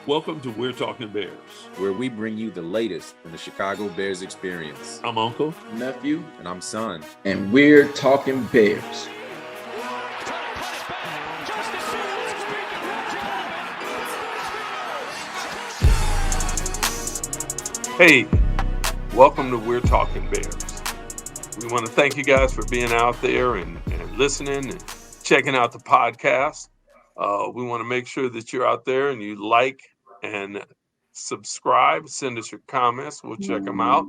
Welcome to We're Talking Bears, where we bring you the latest from the Chicago Bears experience. I'm Uncle, Nephew, and I'm Son, and we're talking Bears. Hey, welcome to We're Talking Bears. We want to thank you guys for being out there and listening and checking out the podcast. We want to make sure that you're out there and you like and subscribe. Send us your comments. We'll check them out.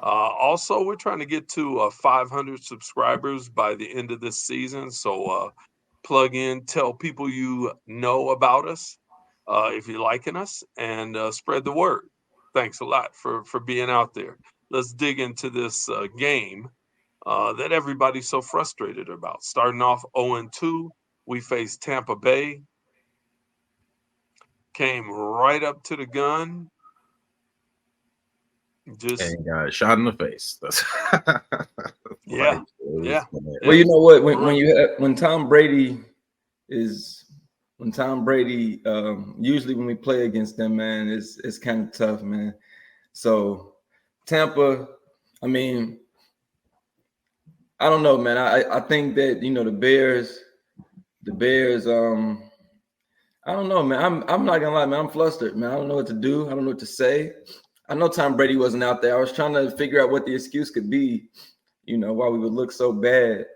Also, we're trying to get to 500 subscribers by the end of this season. So plug in, tell people you know about us if you're liking us, and spread the word. Thanks a lot for being out there. Let's dig into this game that everybody's so frustrated about. Starting off 0-2, we faced Tampa Bay. Came right up to the gun. And got shot in the face. Yeah. Well, you know what? When Tom Brady, usually when we play against them, man, it's kind of tough, man. So Tampa, I mean, I don't know, man. I think that the Bears. I don't know, man. I'm not gonna lie, man. I'm flustered, man. I don't know what to do. I don't know what to say. I know Tom Brady wasn't out there. I was trying to figure out what the excuse could be, why we would look so bad.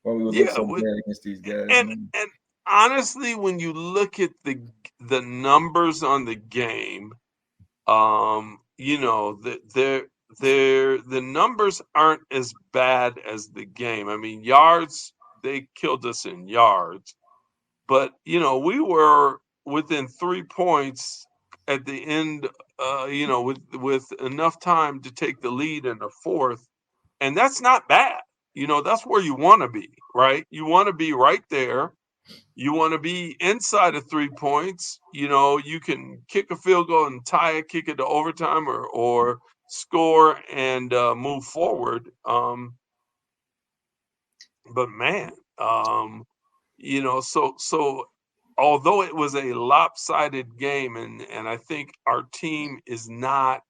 Why we would look so bad against these guys. And honestly, when you look at the numbers on the game, the numbers aren't as bad as the game. I mean, yards, they killed us in yards. But, we were within 3 points at the end, with enough time to take the lead in the fourth. And that's not bad. That's where you want to be, right? You want to be right there. You want to be inside of 3 points. You can kick a field goal and tie it, kick it to overtime or score and move forward. But, man, so although it was a lopsided game, and I think our team is not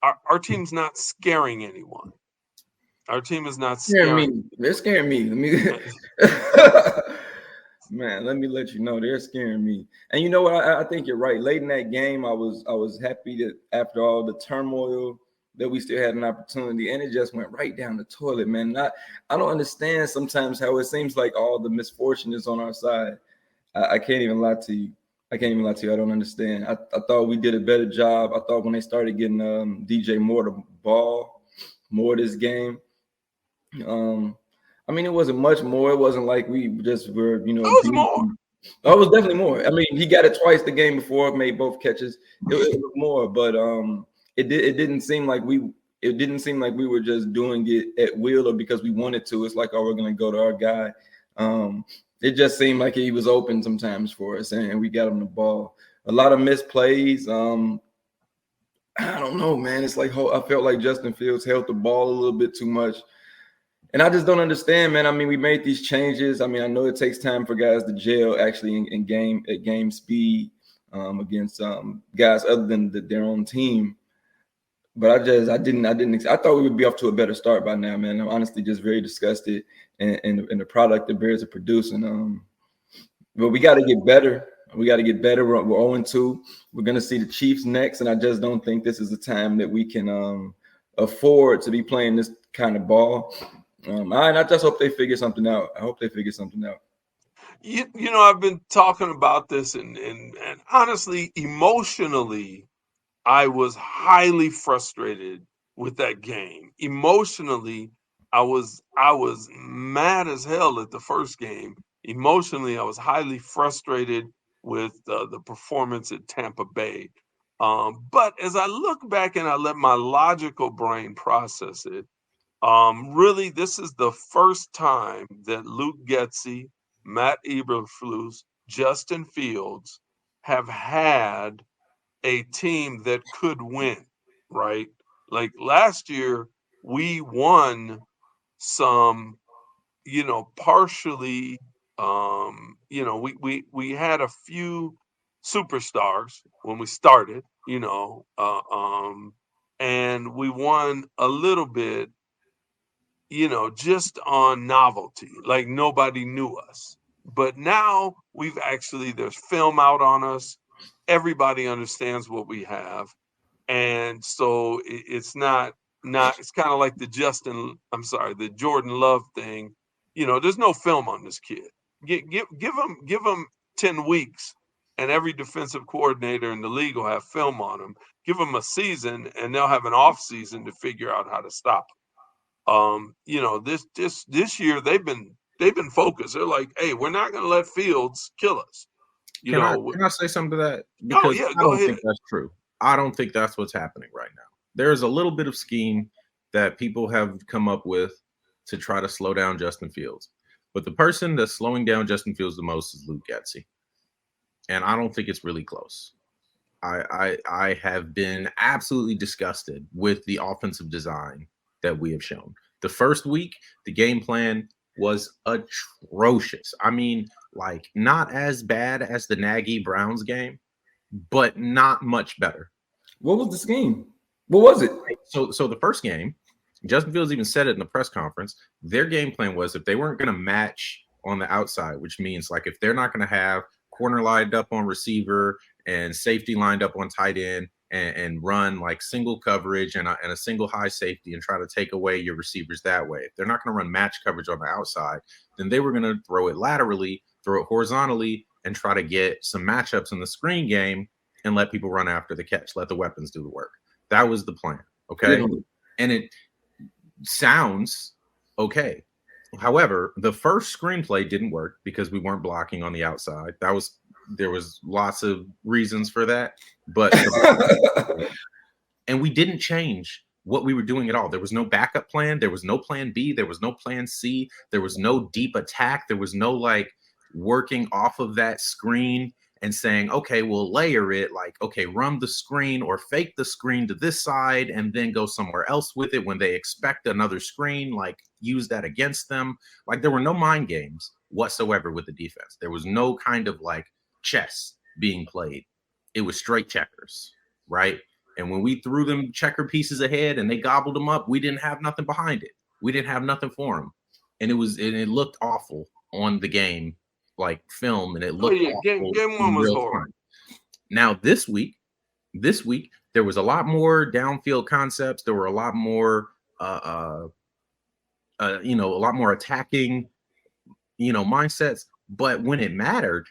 our team's not scaring anyone. Our team is not scaring me. They're scaring me. Man, let me let you know they're scaring me. And you know what? I think you're right. Late in that game, I was happy that after all the turmoil that we still had an opportunity, and it just went right down the toilet, man. I don't understand sometimes how it seems like all the misfortune is on our side. I can't even lie to you. I don't understand. I thought we did a better job. I thought when they started getting DJ Moore the ball more this game. I mean, it wasn't much more. It wasn't like we just were, It was more. Oh, it was definitely more. I mean, he got it twice the game before, made both catches. It was more, but it didn't seem like we were just doing it at will or because we wanted to. It's like, oh, we're gonna go to our guy. It just seemed like he was open sometimes for us, and we got him the ball. A lot of missed plays. I don't know, man. It's like I felt like Justin Fields held the ball a little bit too much. And I just don't understand, man. I mean, we made these changes. I mean, I know it takes time for guys to gel actually at game speed against guys other than their own team. But I thought we would be off to a better start by now, man. I'm honestly just very disgusted in the product the Bears are producing. But we got to get better. We're 0-2. We're going to see the Chiefs next, and I just don't think this is the time that we can afford to be playing this kind of ball. I just hope they figure something out. I've been talking about this, and honestly, emotionally, I was highly frustrated with that game. Emotionally, I was mad as hell at the first game. Emotionally, I was highly frustrated with the performance at Tampa Bay. But as I look back and I let my logical brain process it, really, this is the first time that Luke Getsy, Matt Eberflus, Justin Fields have had a team that could win, right? Like last year, we won some, partially, we had a few superstars when we started, and we won a little bit, just on novelty, like nobody knew us. But now there's film out on us. Everybody understands what we have. And so it's not it's kind of like the Jordan Love thing. There's no film on this kid. Give him 10 weeks, and every defensive coordinator in the league will have film on him. Give them a season, and they'll have an off season to figure out how to stop him. This year they've been focused. They're like, hey, we're not going to let Fields kill us. Can I say something to that? Oh Because yeah, I go don't ahead. think that's true. I don't think that's what's happening right now. There's a little bit of scheme that people have come up with to try to slow down Justin Fields. But the person that's slowing down Justin Fields the most is Luke Getsy. And I don't think it's really close. I have been absolutely disgusted with the offensive design that we have shown. The first week, the game plan was atrocious. I mean, like, not as bad as the Nagy Browns game, but not much better. What was the scheme? What was it? So the first game, Justin Fields even said it in the press conference. Their game plan was if they weren't going to match on the outside, which means like if they're not going to have corner lined up on receiver and safety lined up on tight end and run like single coverage and a single high safety and try to take away your receivers that way. If they're not going to run match coverage on the outside, then they were going to throw it laterally, throw it horizontally, and try to get some matchups in the screen game and let people run after the catch, let the weapons do the work. That was the plan, okay? Yeah. And it sounds okay. However, the first screenplay didn't work because we weren't blocking on the outside. There was lots of reasons for that, but and we didn't change what we were doing at all. There was no backup plan. There was no plan B. There was no plan C. There was no deep attack. There was no like working off of that screen and saying, okay, we'll layer it, like, okay, run the screen or fake the screen to this side and then go somewhere else with it when they expect another screen, like use that against them. Like there were no mind games whatsoever with the defense. There was no kind of like chess being played. It was straight checkers, right? And when we threw them checker pieces ahead and they gobbled them up, we didn't have nothing behind it. We didn't have nothing for them. And it looked awful on the game, like film, and it looked game one was horrible. Now this week there was a lot more downfield concepts. There were a lot more a lot more attacking mindsets. But when it mattered,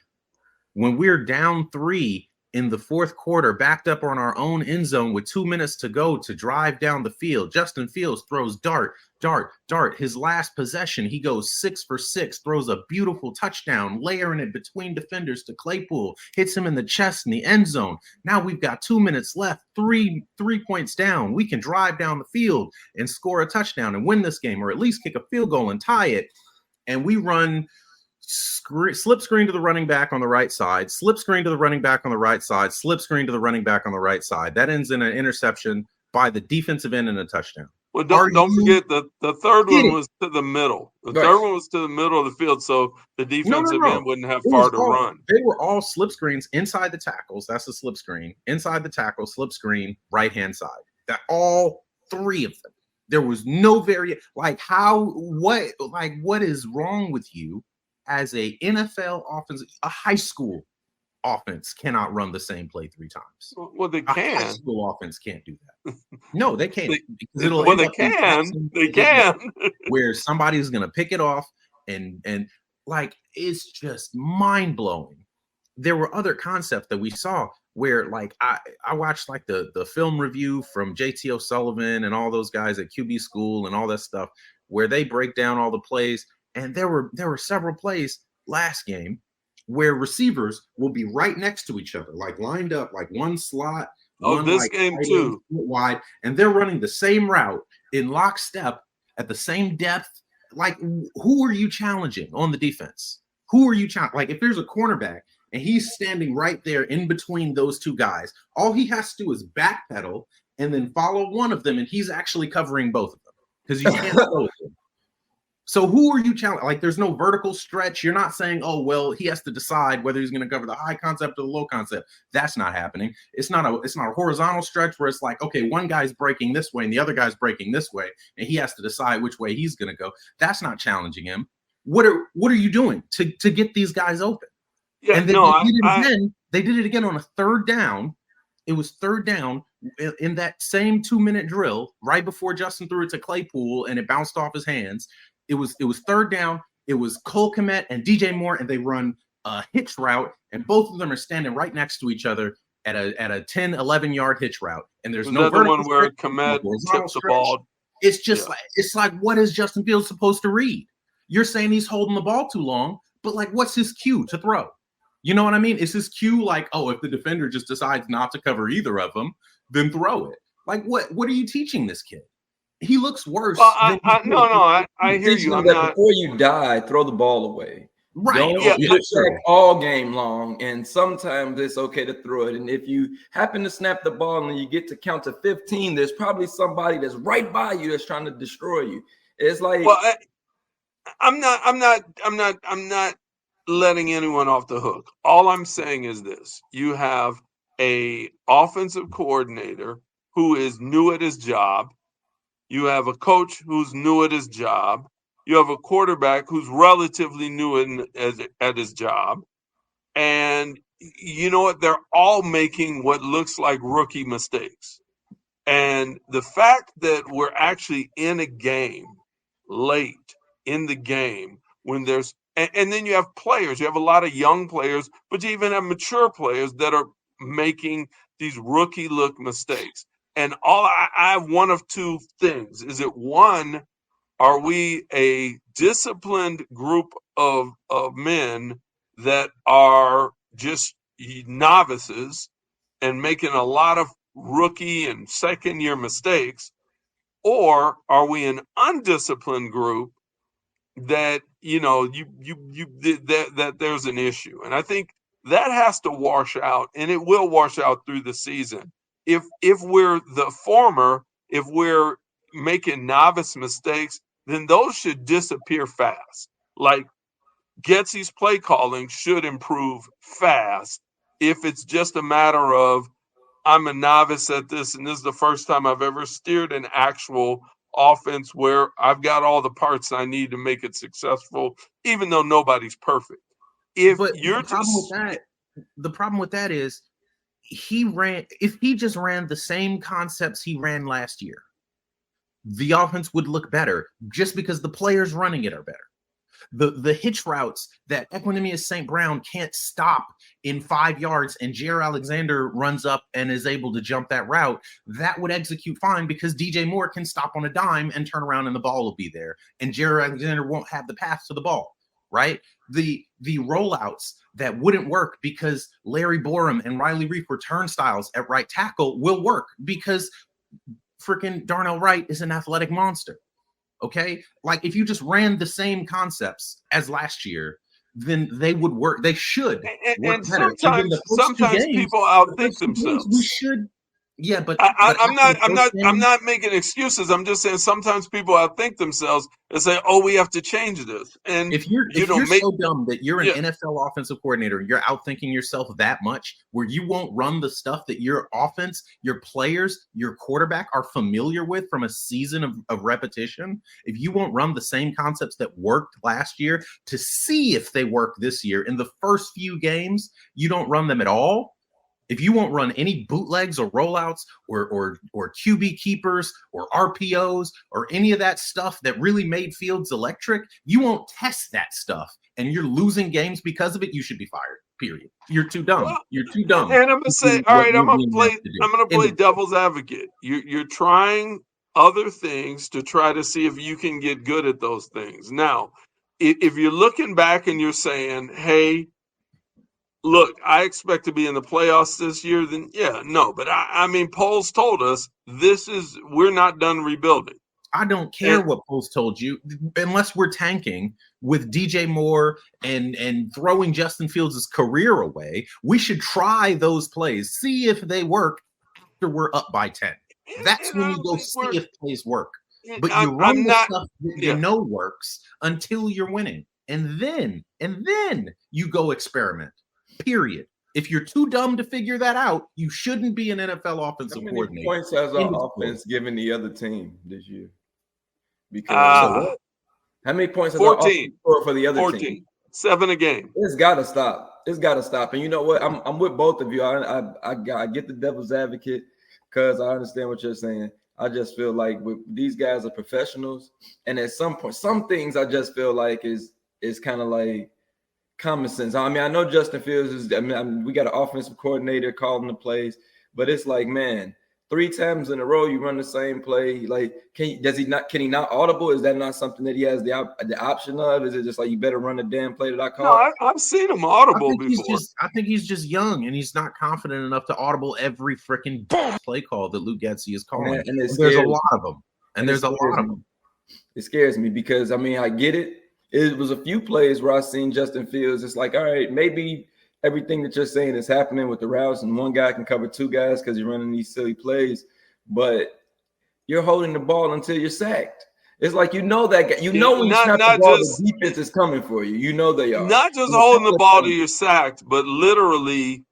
when we're down 3 in the fourth quarter, backed up on our own end zone with 2 minutes to go to drive down the field, Justin Fields throws dart. His last possession, he goes 6 for 6, throws a beautiful touchdown, layering it between defenders to Claypool, hits him in the chest in the end zone. Now we've got 2 minutes left, three points down. We can drive down the field and score a touchdown and win this game, or at least kick a field goal and tie it. And we run slip screen to the running back on the right side, slip screen to the running back on the right side, slip screen to the running back on the right side. That ends in an interception by the defensive end and a touchdown. Well, don't forget the third one was to the middle. The third one was to the middle of the field, so the defensive end wouldn't have far to run. They were all slip screens inside the tackles. That's a slip screen. Inside the tackle, slip screen, right-hand side. That all 3 of them. There was no variation. What is wrong with you? As a NFL offense, a high school offense cannot run the same play 3 times. Well, they can. A high school offense can't do that. No, they can't. They can. Where somebody's going to pick it off and like it's just mind blowing. There were other concepts that we saw where like I watched like the film review from JT O'Sullivan and all those guys at QB School and all that stuff where they break down all the plays. And there were several plays last game where receivers will be right next to each other, like lined up, like one slot. This game too. Wide, and they're running the same route in lockstep at the same depth. Like, who are you challenging on the defense? Who are you challenging? Like, if there's a cornerback and he's standing right there in between those 2 guys, all he has to do is backpedal and then follow one of them, and he's actually covering both of them because you can't throw them. So who are you challenging? Like, there's no vertical stretch. You're not saying, oh, well, he has to decide whether he's going to cover the high concept or the low concept. That's not happening. It's not a horizontal stretch where it's like, okay, one guy's breaking this way and the other guy's breaking this way, and he has to decide which way he's going to go. That's not challenging him. What are you doing to get these guys open? Yeah, and they did it again on a third down. It was third down in that same 2-minute drill right before Justin threw it to Claypool and it bounced off his hands. It was third down. It was Cole Kmet and DJ Moore, and they run a hitch route, and both of them are standing right next to each other at a 10, 11-yard hitch route. And there's no vertical one where Kmet tips the ball. It's just like what is Justin Fields supposed to read? You're saying he's holding the ball too long, but like, what's his cue to throw? You know what I mean? Is his cue like, oh, if the defender just decides not to cover either of them, then throw it? Like, what are you teaching this kid? He looks worse. Well, I hear you. I'm not. Before you die, throw the ball away. Right. Don't get sacked all game long, and sometimes it's okay to throw it. And if you happen to snap the ball and you get to count to 15, there's probably somebody that's right by you that's trying to destroy you. It's like, well, I'm not letting anyone off the hook. All I'm saying is this: you have a offensive coordinator who is new at his job. You have a coach who's new at his job. You have a quarterback who's relatively new at his job. And you know what? They're all making what looks like rookie mistakes. And the fact that we're actually in a game late in the game when there's and then you have players. You have a lot of young players, but you even have mature players that are making these rookie look mistakes. And I have one of two things. Is it one, are we a disciplined group of men that are just novices and making a lot of rookie and second year mistakes? Or are we an undisciplined group that, that there's an issue? And I think that has to wash out, and it will wash out through the season. If we're the former, if we're making novice mistakes, then those should disappear fast. Like Getsy's play calling should improve fast if it's just a matter of I'm a novice at this, and this is the first time I've ever steered an actual offense where I've got all the parts I need to make it successful, even though nobody's perfect. The problem with that is if he just ran the same concepts he ran last year, the offense would look better just because the players running it are better. The hitch routes that Equanimous St. Brown can't stop in 5 yards and Jair Alexander runs up and is able to jump that route, that would execute fine because DJ Moore can stop on a dime and turn around and the ball will be there. And Jair Alexander won't have the path to the ball, right? The rollouts that wouldn't work because Larry Borum and Riley Reef were turnstiles at right tackle will work because freaking Darnell Wright is an athletic monster. Okay, like if you just ran the same concepts as last year, then they would work. They should. And sometimes people outthink themselves. We should. Yeah, but I'm not making excuses. I'm just saying sometimes people outthink themselves and say, "Oh, we have to change this." And if you're so dumb that you're an NFL offensive coordinator, you're outthinking yourself that much, where you won't run the stuff that your offense, your players, your quarterback are familiar with from a season of repetition. If you won't run the same concepts that worked last year to see if they work this year in the first few games, you don't run them at all. If you won't run any bootlegs or rollouts or QB keepers or RPOs or any of that stuff that really made Fields electric, you won't test that stuff and you're losing games because of it, you should be fired. Period. You're too dumb. You're too dumb. And I'm gonna say, all right, I'm gonna play devil's advocate. You're trying other things to try to see if you can get good at those things. Now, if you're looking back and you're saying, hey, look, I expect to be in the playoffs this year, then no. But I mean, polls told us we're not done rebuilding. I don't care what polls told you, unless we're tanking with DJ Moore and throwing Justin Fields' career away. We should try those plays, see if they work after we're up by 10. That's when you go see if plays work. but you run I'm the not. stuff that you Yeah. know works until you're winning, and then you go experiment. Period. If you're too dumb to figure that out, you shouldn't be an NFL offensive How many coordinator. points has End our of story. offense given the other team this year? Because Uh, how many points has our offense 14. scored for the other 14. team? 7 a game. It's got to stop. It's got to stop. And you know what? I'm with both of you. I get the devil's advocate because I understand what you're saying. I just feel like these guys are professionals, and at some point, some things I just feel like is kind of like common sense. I mean, I know Justin Fields is. I mean, we got an offensive coordinator calling the plays, but it's like, man, 3 times in a row you run the same play. Like, can he not audible? Is that not something that he has the option of? Is it just like you better run the damn play that I call? No, I've seen him audible before. I think he's just young and he's not confident enough to audible every freaking play call that Luke Getsy is calling. And there's a lot of them. It scares me because I mean I get it. It was a few plays where I seen Justin Fields. It's like, all right, maybe everything that you're saying is happening with the routes, and one guy can cover 2 guys because you're running these silly plays, but you're holding the ball until you're sacked. It's like you know that guy. You know when you snap the ball, the defense is coming for you. You know they are. Not just holding the ball till you're sacked, but literally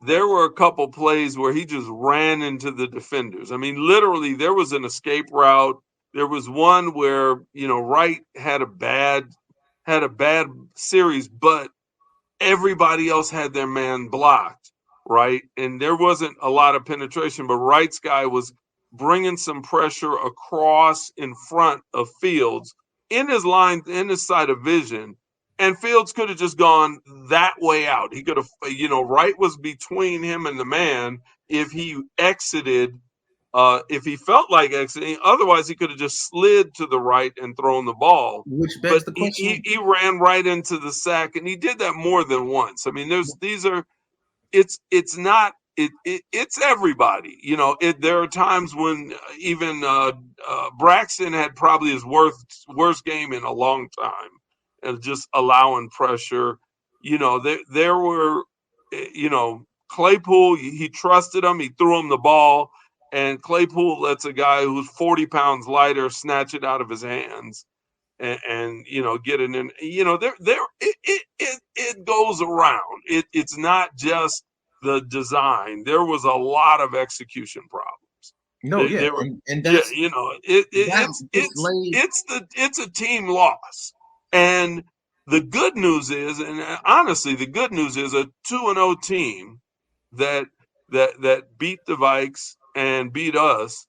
there were a couple plays where he just ran into the defenders. I mean, literally there was an escape route. There was one where, Wright had a bad series, but everybody else had their man blocked, right? And there wasn't a lot of penetration, but Wright's guy was bringing some pressure across in front of Fields in his side of vision. And Fields could have just gone that way out. He could have, Wright was between him and the man if he exited. If he felt like exiting, otherwise he could have just slid to the right and thrown the ball. Which begs the question. He ran right into the sack, and he did that more than once. I mean, it's everybody. There are times when even Braxton had probably his worst game in a long time, and just allowing pressure. There were, Claypool. He trusted him. He threw him the ball. And Claypool lets a guy who's 40 pounds lighter snatch it out of his hands and get it in. It goes around. It's not just the design. There was a lot of execution problems. It's a team loss. And the good news is, and honestly, the good news is a 2-0 team that beat the Vikes and beat us,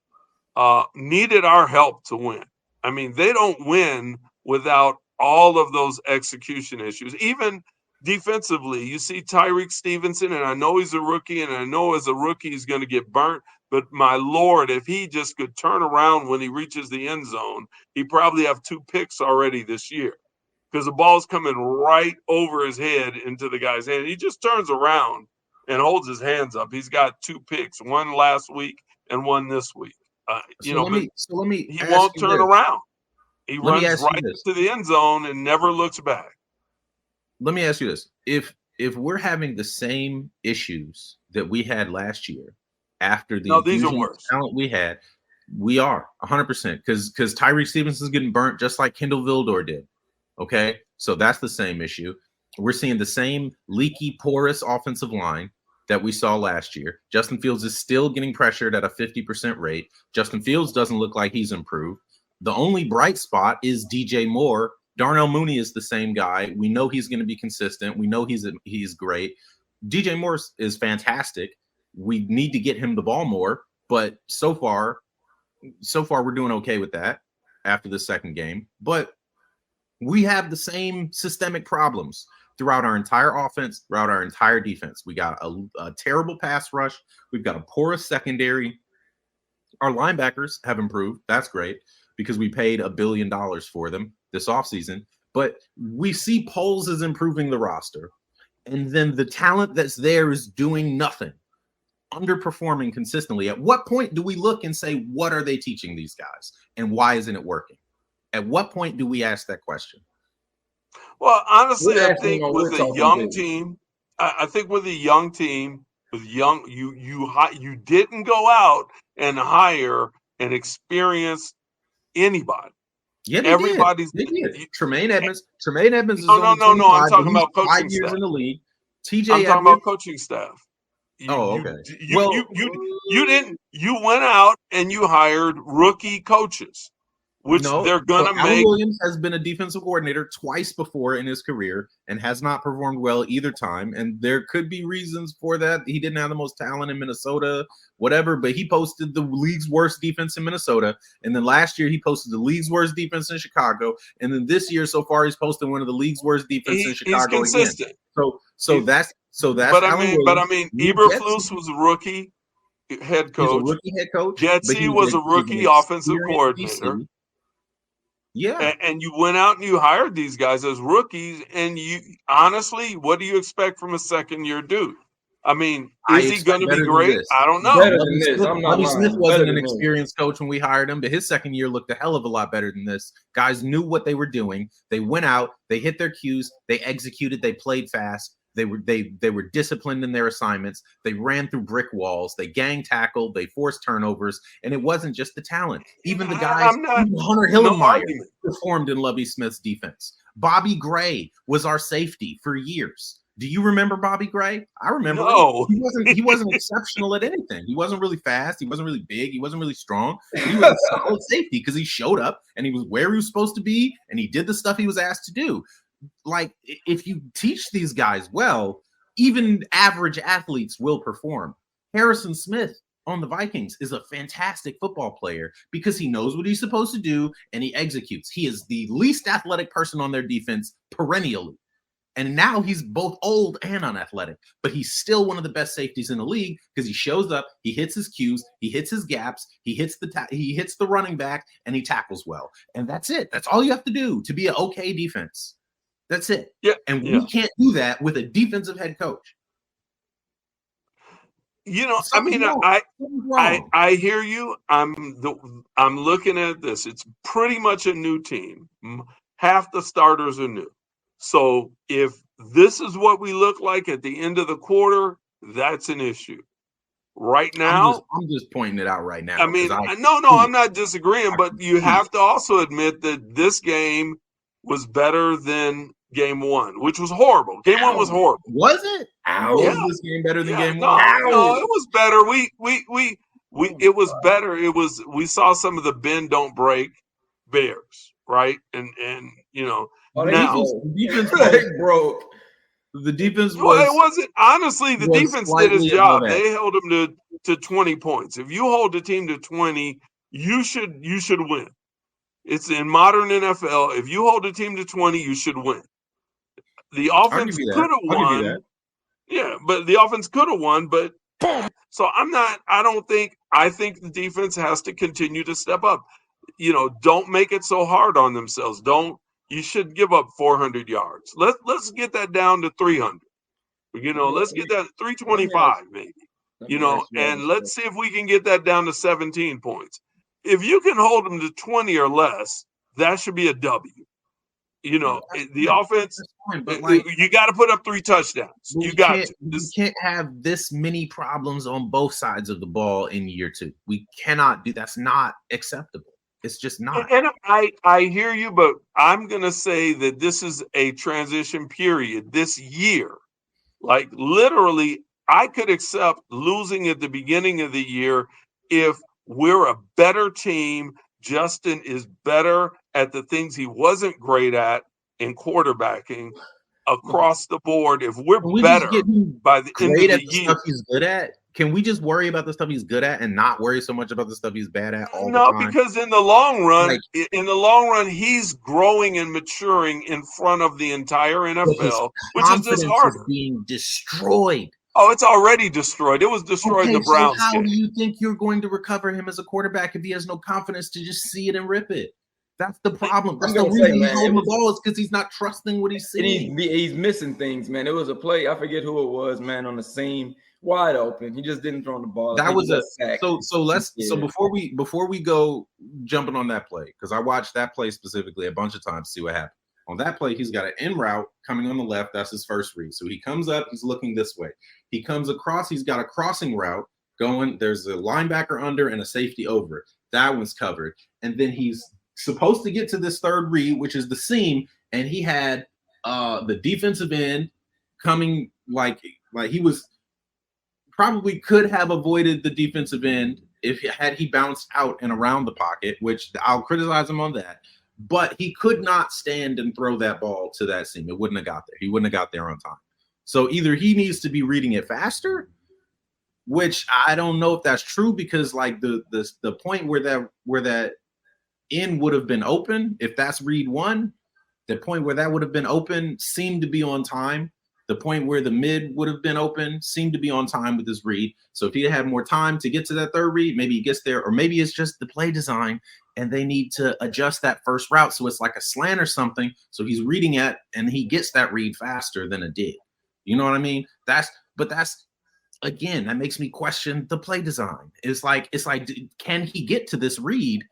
needed our help to win. I mean, they don't win without all of those execution issues. Even defensively, you see Tyreek Stevenson, and I know he's a rookie, and I know as a rookie he's going to get burnt, but my Lord, if he just could turn around when he reaches the end zone, he'd probably have 2 picks already this year because the ball's coming right over his head into the guy's hand. He just turns around and holds his hands up. He's got 2 picks, one last week and one this week. He won't turn around. He runs right to the end zone and never looks back. Let me ask you this. If we're having the same issues that we had last year after these are worse. Talent we had, we are 100% because Tyreek Stevenson's getting burnt just like Kendall Vildor did. Okay, so that's the same issue. We're seeing the same leaky, porous offensive line that we saw last year. Justin Fields is still getting pressured at a 50% rate. Justin Fields doesn't look like he's improved. The only bright spot is DJ Moore. Darnell Mooney is the same guy. We know he's going to be consistent. We know he's great. DJ Moore is fantastic. We need to get him the ball more, but so far we're doing okay with that after the second game. But we have the same systemic problems throughout our entire offense, throughout our entire defense. We got a terrible pass rush. We've got a porous secondary. Our linebackers have improved. That's great because we paid $1 billion for them this offseason. But we see polls as improving the roster. And then the talent that's there is doing nothing, underperforming consistently. At what point do we look and say, what are they teaching these guys? And why isn't it working? At what point do we ask that question? Well, honestly, I think with a young team, you didn't go out and hire an experienced anybody. Yeah, Everybody's. They did. Tremaine Edmonds is No. only 25, I'm talking but he's about coaching 5 years staff. in the league. I'm TJ talking Edwards. about coaching staff. Okay. You went out and you hired rookie coaches, which they're gonna Alan make. Williams has been a defensive coordinator twice before in his career and has not performed well either time. And there could be reasons for that. He didn't have the most talent in Minnesota, whatever, but he posted the league's worst defense in Minnesota. And then last year he posted the league's worst defense in Chicago. And then this year so far he's posted one of the league's worst defense in Chicago. He's consistent. Again. So that's But Alan Williams. But I mean, Eberflus was a rookie head coach. He's a rookie head coach. Getsy was a rookie offensive coordinator. DC. Yeah. And you went out and you hired these guys as rookies. And you honestly, what do you expect from a second-year dude? I mean, is he going to be great? I don't know. Lovie Smith wasn't an experienced coach when we hired him, but his second year looked a hell of a lot better than this. Guys knew what they were doing. They went out, they hit their cues, they executed, they played fast. They were disciplined in their assignments. They ran through brick walls. They gang tackled. They forced turnovers, and it wasn't just the talent. Even the guys, Hunter Hillenmeyer performed in Lovie Smith's defense. Bobby Gray was our safety for years. Do you remember Bobby Gray? I remember. No. He wasn't exceptional at anything. He wasn't really fast. He wasn't really big. He wasn't really strong. He was a solid safety because he showed up and he was where he was supposed to be and he did the stuff he was asked to do. Like, if you teach these guys well, even average athletes will perform. Harrison Smith on the Vikings is a fantastic football player because he knows what he's supposed to do and he executes. He is the least athletic person on their defense perennially. And now he's both old and unathletic, but he's still one of the best safeties in the league because he shows up, he hits his cues, he hits his gaps, he hits the running back, and he tackles well. And that's it. That's all you have to do to be an okay defense. That's it. Yeah. And we can't do that with a defensive head coach. You know, I hear you. I'm looking at this. It's pretty much a new team. Half the starters are new. So if this is what we look like at the end of the quarter, that's an issue. Right now, I'm just pointing it out right now. I mean, I'm not disagreeing, but you have to also admit that this game was better than game one, which was horrible. Game one was horrible. Was it? Was this game better than game one? No, it was better. It was better. We saw some of the bend don't break Bears, right? And you know, the defense broke. The defense was. Well, it wasn't. Honestly, the defense did its job. They held them to 20 points. If you hold the team to 20, you should win. It's in modern NFL. If you hold a team to 20, you should win. The offense could have won. Yeah, but the offense could have won. But so I think the defense has to continue to step up. You know, don't make it so hard on themselves. You should give up 400 yards. Let's get that down to 300. You know, let's get that 325 maybe. You know, and let's see if we can get that down to 17 points. If you can hold them to 20 or less, that should be a W. You know, the offense, but you got to put up 3 touchdowns. You can't have this many problems on both sides of the ball in year 2. We cannot do that's not acceptable. It's just not. And I hear you, but I'm going to say that this is a transition period this year. Like literally, I could accept losing at the beginning of the year if we're a better team. Justin is better at the things he wasn't great at in quarterbacking across the board. If we're better by the end of the year, stuff he's good at. Can we just worry about the stuff he's good at and not worry so much about the stuff he's bad at all the time? No, because in the long run, he's growing and maturing in front of the entire NFL, which is just harder. Being destroyed. Oh, it's already destroyed. It was destroyed in the Browns. So how do you think you're going to recover him as a quarterback if he has no confidence to just see it and rip it? That's the problem. That's the reason he's holding the ball is because he's not trusting what he's seeing. He's missing things, man. It was a play. I forget who it was, man, on the seam. Wide open. He just didn't throw the ball. That was a sack. So before we go jumping on that play, because I watched that play specifically a bunch of times to see what happened. On that play, he's got an in route coming on the left. That's his first read. So he comes up, he's looking this way. He comes across, he's got a crossing route going. There's a linebacker under and a safety over. That one's covered. And then he's supposed to get to this third read, which is the seam, and he had the defensive end coming like he was probably could have avoided the defensive end if he bounced out and around the pocket, which I'll criticize him on that. But he could not stand and throw that ball to that seam. It wouldn't have got there. He wouldn't have got there on time. So either he needs to be reading it faster, which I don't know if that's true, because like the point where that end would have been open, if that's read one, the point where that would have been open seemed to be on time. The point where the mid would have been open seemed to be on time with his read. So if he had more time to get to that third read, maybe he gets there, or maybe it's just the play design and they need to adjust that first route so it's like a slant or something. So he's reading it and he gets that read faster than it did. You know what I mean? That's again, that makes me question the play design. It's like, can he get to this read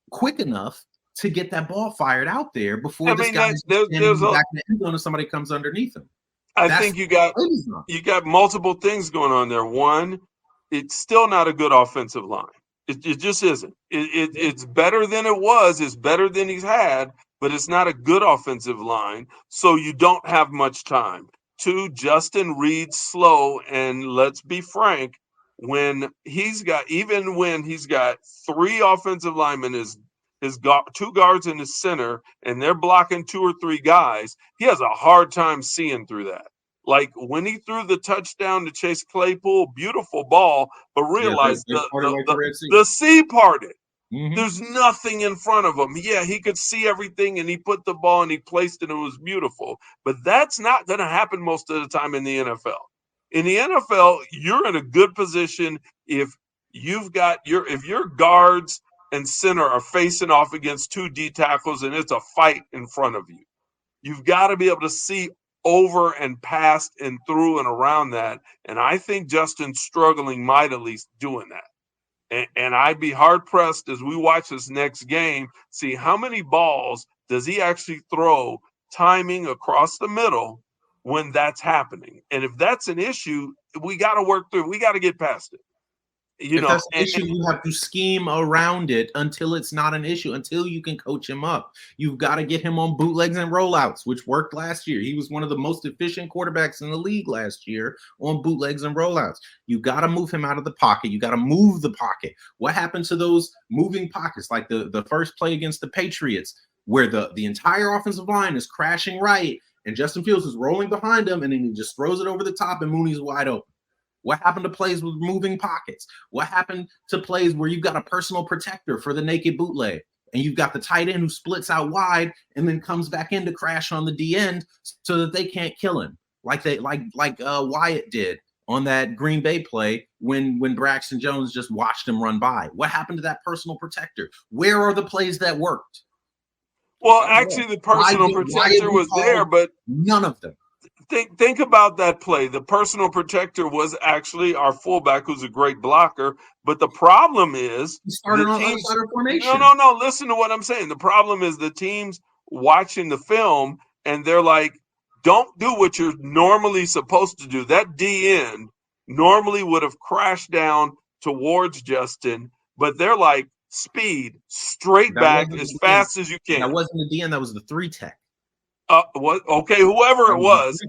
quick enough to get that ball fired out there before this guy's standing back in the end zone and somebody comes underneath him? I think you got multiple things going on there. One, it's still not a good offensive line. It just isn't. It's better than it was. It's better than he's had, but it's not a good offensive line. So you don't have much time. Two, Justin reads slow, and let's be frank, when he's got three offensive linemen, his two guards in his center, and they're blocking two or three guys, he has a hard time seeing through that. Like when he threw the touchdown to Chase Claypool, beautiful ball, but realized the sea parted. Mm-hmm. There's nothing in front of him. Yeah, he could see everything, and he put the ball and he placed it, and it was beautiful. But that's not going to happen most of the time in the NFL. In the NFL, you're in a good position if your guards and center are facing off against two D tackles and it's a fight in front of you. You've got to be able to see over and past and through and around that. And I think Justin's struggling mightily doing that. And I'd be hard-pressed as we watch this next game, see how many balls does he actually throw timing across the middle when that's happening. And if that's an issue, we got to work through it. We got to get past it. If that's an issue, you have to scheme around it until it's not an issue, until you can coach him up. You've got to get him on bootlegs and rollouts, which worked last year. He was one of the most efficient quarterbacks in the league last year on bootlegs and rollouts. You got to move him out of the pocket. You got to move the pocket. What happened to those moving pockets? Like the first play against the Patriots, where the entire offensive line is crashing right, and Justin Fields is rolling behind him, and then he just throws it over the top, and Mooney's wide open. What happened to plays with moving pockets? What happened to plays where you've got a personal protector for the naked bootleg, and you've got the tight end who splits out wide and then comes back in to crash on the D end so that they can't kill him, like Wyatt did on that Green Bay play when Braxton Jones just watched him run by? What happened to that personal protector? Where are the plays that worked? Well, actually, the personal protector was there, but none of them. Think about that play. The personal protector was actually our fullback, who's a great blocker. But the problem is he started on outside formation. No. Listen to what I'm saying. The problem is the teams watching the film and they're like, "Don't do what you're normally supposed to do." That D end normally would have crashed down towards Justin, but they're like, "Speed, straight back as fast as you can." That wasn't the D end. That was the 3 tech. Whoever it was,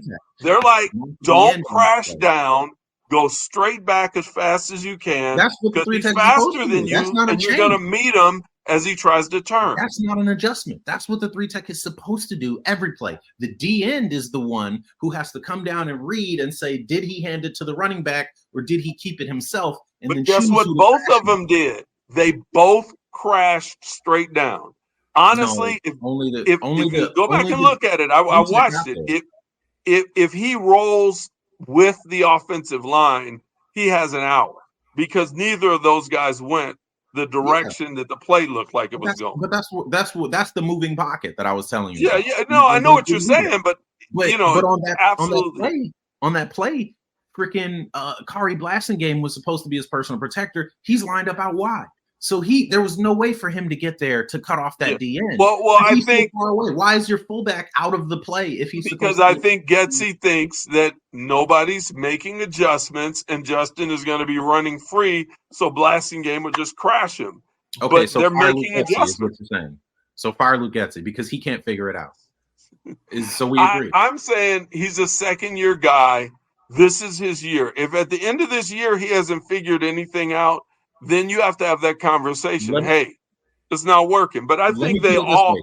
they're like, don't crash down, go straight back as fast as you can. That's what the 3 he's faster than you, and you're going to meet him as he tries to turn. That's not an adjustment. That's what the 3 tech is supposed to do every play. The D end is the one who has to come down and read and say, did he hand it to the running back or did he keep it himself? And but guess what both of them did? They both crashed straight down. Honestly, if you go back and look at it, I watched it. If he rolls with the offensive line, he has an hour because neither of those guys went the direction that the play looked like it was going. But that's the moving pocket that I was telling you. Yeah. No, I know what you're saying, but absolutely on that play, freaking Kari Blasingame was supposed to be his personal protector. He's lined up out wide. So there was no way for him to get there to cut off that D end. Well, I think so far away. Why is your fullback out of the play if he's because I think Getsy thinks that nobody's making adjustments and Justin is going to be running free, so Blasingame will just crash him. Okay, but so they're making adjustments. Is what you're saying. So fire Luke Getsy because he can't figure it out. So we agree. I'm saying he's a second-year guy. This is his year. If at the end of this year he hasn't figured anything out, then you have to have that conversation. Hey, it's not working. But I think they all.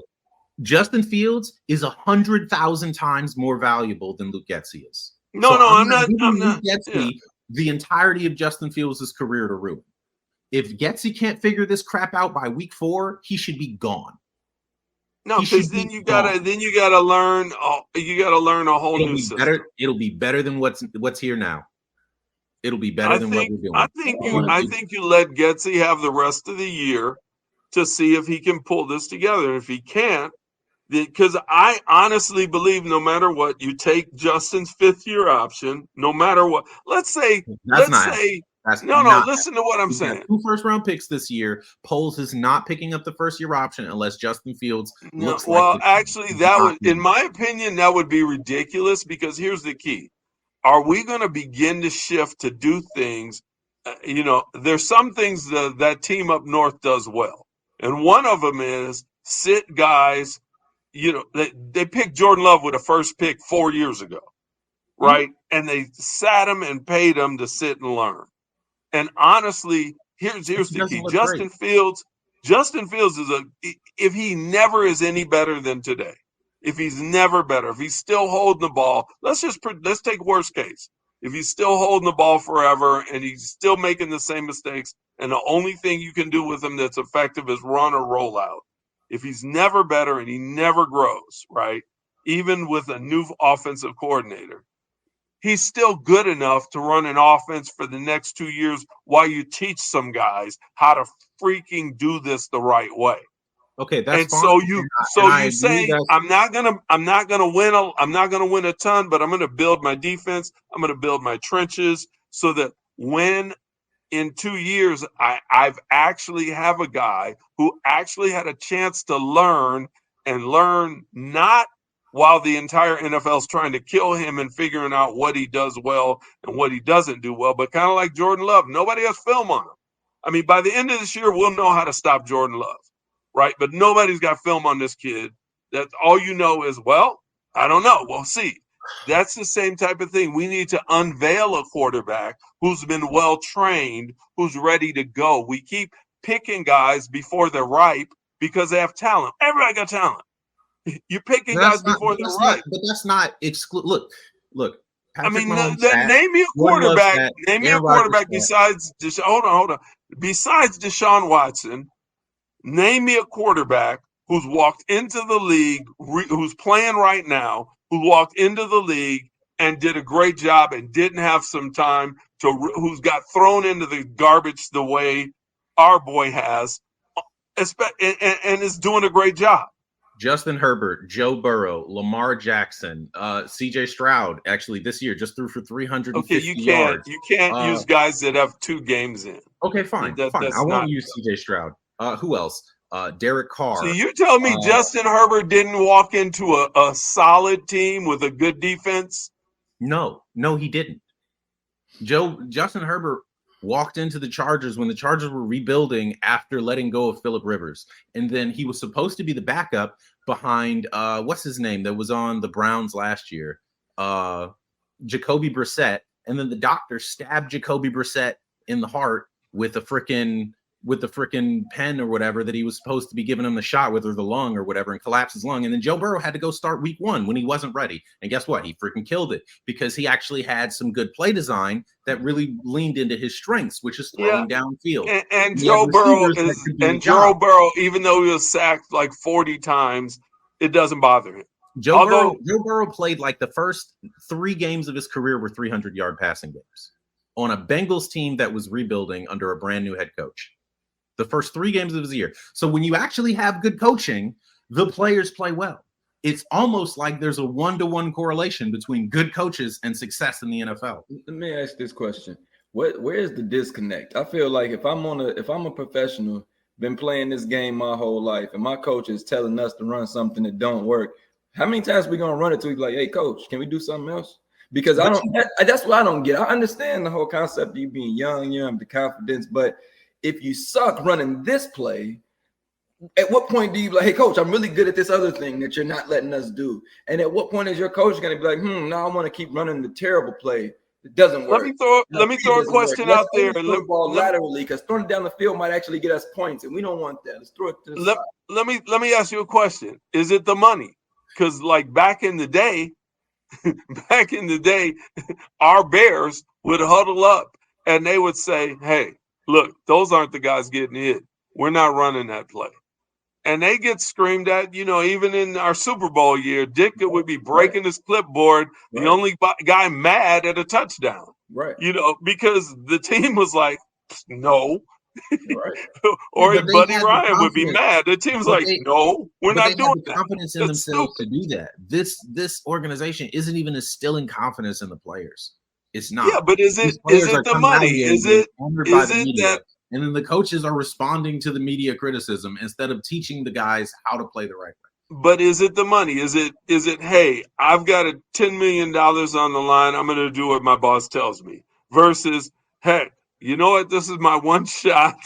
Justin Fields is 100,000 times more valuable than Luke Getsy is. No, I'm not. Luke Getsy the entirety of Justin Fields' career to ruin. If Getsy can't figure this crap out by week 4, he should be gone. No, because then you gotta learn. You gotta learn a whole new system. It'll be better than what's here now. It'll be better than what we're doing. I think you let Getsy have the rest of the year to see if he can pull this together. And if he can't, because I honestly believe no matter what, you take Justin's 5th-year option, no matter what. Listen to what I'm saying. 2 first-round picks this year. Poles is not picking up the first-year option unless Justin Fields looks actually, that would, in my opinion, that would be ridiculous because here's the key. Are we going to begin to shift to do things? There's some things that team up north does well. And one of them is sit guys. They picked Jordan Love with a first pick 4 years ago, right? Mm-hmm. And they sat him and paid him to sit and learn. And honestly, here's the key. Justin Fields is if he never is any better than today, if he's never better, if he's still holding the ball, let's take worst case. If he's still holding the ball forever and he's still making the same mistakes, and the only thing you can do with him that's effective is run or roll out. If he's never better and he never grows, right, even with a new offensive coordinator, he's still good enough to run an offense for the next 2 years while you teach some guys how to freaking do this the right way. Okay, that's fine. So you say I'm not gonna win a ton, but I'm gonna build my defense. I'm gonna build my trenches so that when in 2 years, I've actually have a guy who actually had a chance to learn not while the entire NFL is trying to kill him and figuring out what he does well and what he doesn't do well, but kind of like Jordan Love. Nobody has film on him. I mean, by the end of this year, we'll know how to stop Jordan Love, right? But nobody's got film on this kid. That's all you know is, well, I don't know. We'll see. That's the same type of thing. We need to unveil a quarterback who's been well trained, who's ready to go. We keep picking guys before they're ripe because they have talent. Everybody got talent. You're picking guys before they're ripe. But that's not exclude. Look. Patrick name me a quarterback. Name me a quarterback besides hold on. Besides Deshaun Watson, name me a quarterback who's walked into the league, who's playing right now, who walked into the league and did a great job and didn't have some time who's got thrown into the garbage the way our boy has, and is doing a great job. Justin Herbert, Joe Burrow, Lamar Jackson, C.J. Stroud. Actually, this year just threw for 350 yards. You can't use guys that have 2 games in. Okay, fine. I won't use C.J. Stroud. Who else? Derek Carr. So you tell me Justin Herbert didn't walk into a solid team with a good defense? No, he didn't. Justin Herbert walked into the Chargers when the Chargers were rebuilding after letting go of Phillip Rivers. And then he was supposed to be the backup behind, what's his name, that was on the Browns last year, Jacoby Brissett. And then the doctor stabbed Jacoby Brissett in the heart with the freaking pen or whatever that he was supposed to be giving him the shot with, or the lung or whatever, and collapsed his lung. And then Joe Burrow had to go start week 1 when he wasn't ready. And guess what? He freaking killed it because he actually had some good play design that really leaned into his strengths, which is throwing downfield. And Joe Burrow even though he was sacked like 40 times, it doesn't bother him. Joe Burrow played like the first 3 games of his career were 300-yard passing games on a Bengals team that was rebuilding under a brand new head coach. The first 3 games of his year. So when you actually have good coaching, the players play well. It's almost like there's a 1-to-1 correlation between good coaches and success in the NFL. Let me ask this question. Where is the disconnect? I feel like if I'm a professional, been playing this game my whole life, and my coach is telling us to run something that don't work, how many times are we gonna run it to you like, hey coach, can we do something else? Because that's what I don't get. I understand the whole concept of you being young, you have the confidence, but if you suck running this play, At what point do you be like, hey, coach, I'm really good at this other thing that you're not letting us do? And at what point is your coach going to be like, now I want to keep running the terrible play? It doesn't work. Let me throw a question out there. Let's throw the ball laterally, because throwing it down the field might actually get us points, and we don't want that. Let's throw it to the side. Let me ask you a question. Is it the money? Because like back in the day, our Bears would huddle up and they would say, hey, look, those aren't the guys getting hit. We're not running that play. And they get screamed at, even in our Super Bowl year, Dick would be breaking his clipboard, the only guy mad at a touchdown. Right. Because the team was like, no. Right. Or Buddy Ryan would be mad. The team's like, no, we're not doing that. Confidence in themselves to do that. This organization isn't even instilling confidence in the players. It's not. Yeah, but is it the money? Is it that? And then the coaches are responding to the media criticism instead of teaching the guys how to play the right way. But is it the money? Is it, hey, I've got $10 million on the line. I'm going to do what my boss tells me. Versus, hey, you know what? This is my one shot,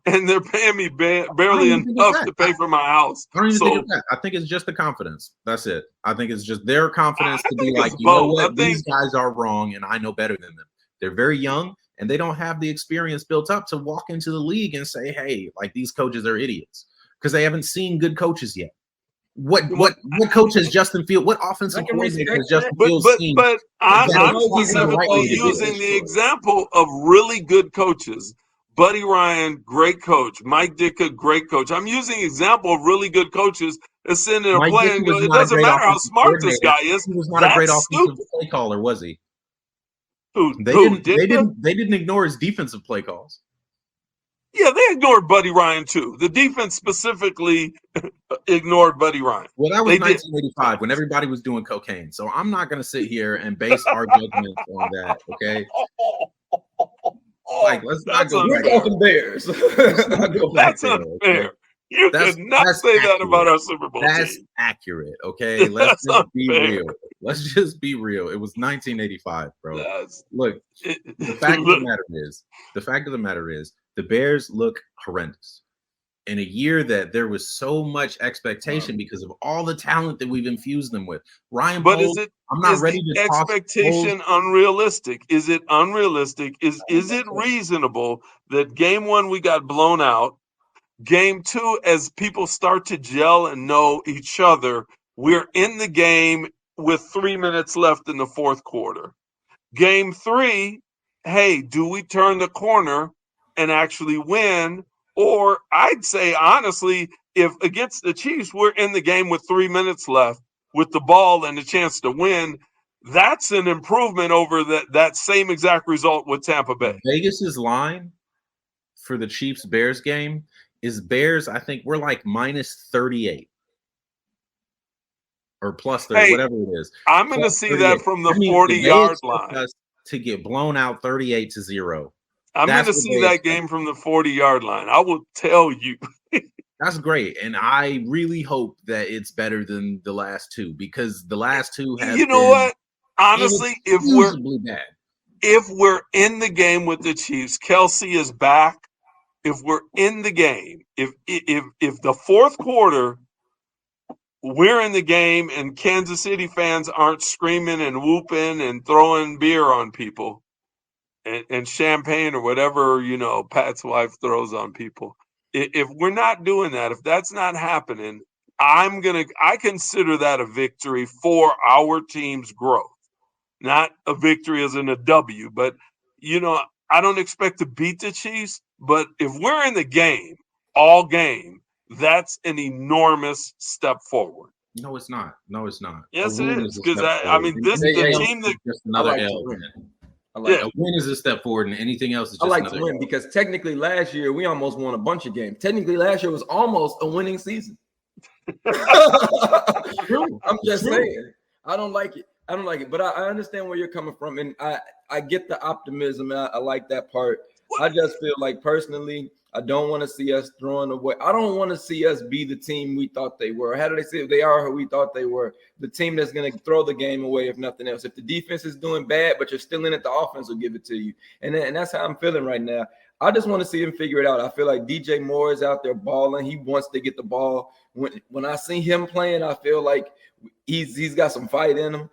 and they're paying me barely enough to pay for my house. I don't even think it's that. I think it's just the confidence. That's it. I think it's just their confidence to be like, you know what? These guys are wrong, and I know better than them. They're very young, and they don't have the experience built up to walk into the league and say, hey, like these coaches are idiots, because they haven't seen good coaches yet. What coach has Justin Fields? What offensive coordinator has Justin Fields seen? But I'm specifically using the example of really good coaches. Buddy Ryan, great coach. Mike Ditka, great coach. I'm using an example of really good coaches that sit in a play and go, it doesn't matter how smart this guy is. He was not a great offensive play caller, was he? They didn't ignore his defensive play calls. Yeah, they ignored Buddy Ryan too. The defense specifically ignored Buddy Ryan. Well, that was 1985 when everybody was doing cocaine. So I'm not going to sit here and base our judgment on that. Okay. Like, let's not go. We're talking Bears. That's unfair. You could not say that about our Super Bowl team. That's accurate. Okay. Let's just be real. Let's just be real. It was 1985, bro. Look, the fact of the matter is, the Bears look horrendous in a year that there was so much expectation because of all the talent that we've infused them with. Ryan, but Poles, I'm not ready to talk. Expectation unrealistic? Is it unrealistic? Is it reasonable that game one we got blown out? Game two, as people start to gel and know each other, we're in the game with 3 minutes left in the fourth quarter. Game three, hey, do we turn the corner and actually win? Or I'd say, honestly, if against the Chiefs, we're in the game with 3 minutes left with the ball and the chance to win, that's an improvement over that same exact result with Tampa Bay. Vegas's line for the Chiefs-Bears game is Bears, I think we're like minus 38 or plus 30, whatever it is. I'm going to see that from the 40-yard line. To get blown out 38-0. I'm going to see that game from the 40-yard line. I will tell you. That's great. And I really hope that it's better than the last two, because the last two have what? Honestly, if we're in the game with the Chiefs, Kelsey is back. If we're in the game, if the fourth quarter we're in the game and Kansas City fans aren't screaming and whooping and throwing beer on people and champagne or whatever, Pat's wife throws on people. If we're not doing that, if that's not happening, I consider that a victory for our team's growth, not a victory as in a W, but I don't expect to beat the Chiefs, but if we're in the game, all game, that's an enormous step forward. No, it's not. Yes, it is. Because this is the team that just another L. A win is a step forward, and anything else is just another to win, because technically last year we almost won a bunch of games. Technically last year was almost a winning season. I'm just saying. I don't like it. But I understand where you're coming from, and I get the optimism. And I like that part. I just feel like personally, I don't want to see us throwing away. I don't want to see us be the team we thought they were. How do they say if they are who we thought they were? The team that's going to throw the game away if nothing else. If the defense is doing bad, but you're still in it, the offense will give it to you. And that's how I'm feeling right now. I just want to see him figure it out. I feel like DJ Moore is out there balling. He wants to get the ball. When I see him playing, I feel like he's got some fight in him.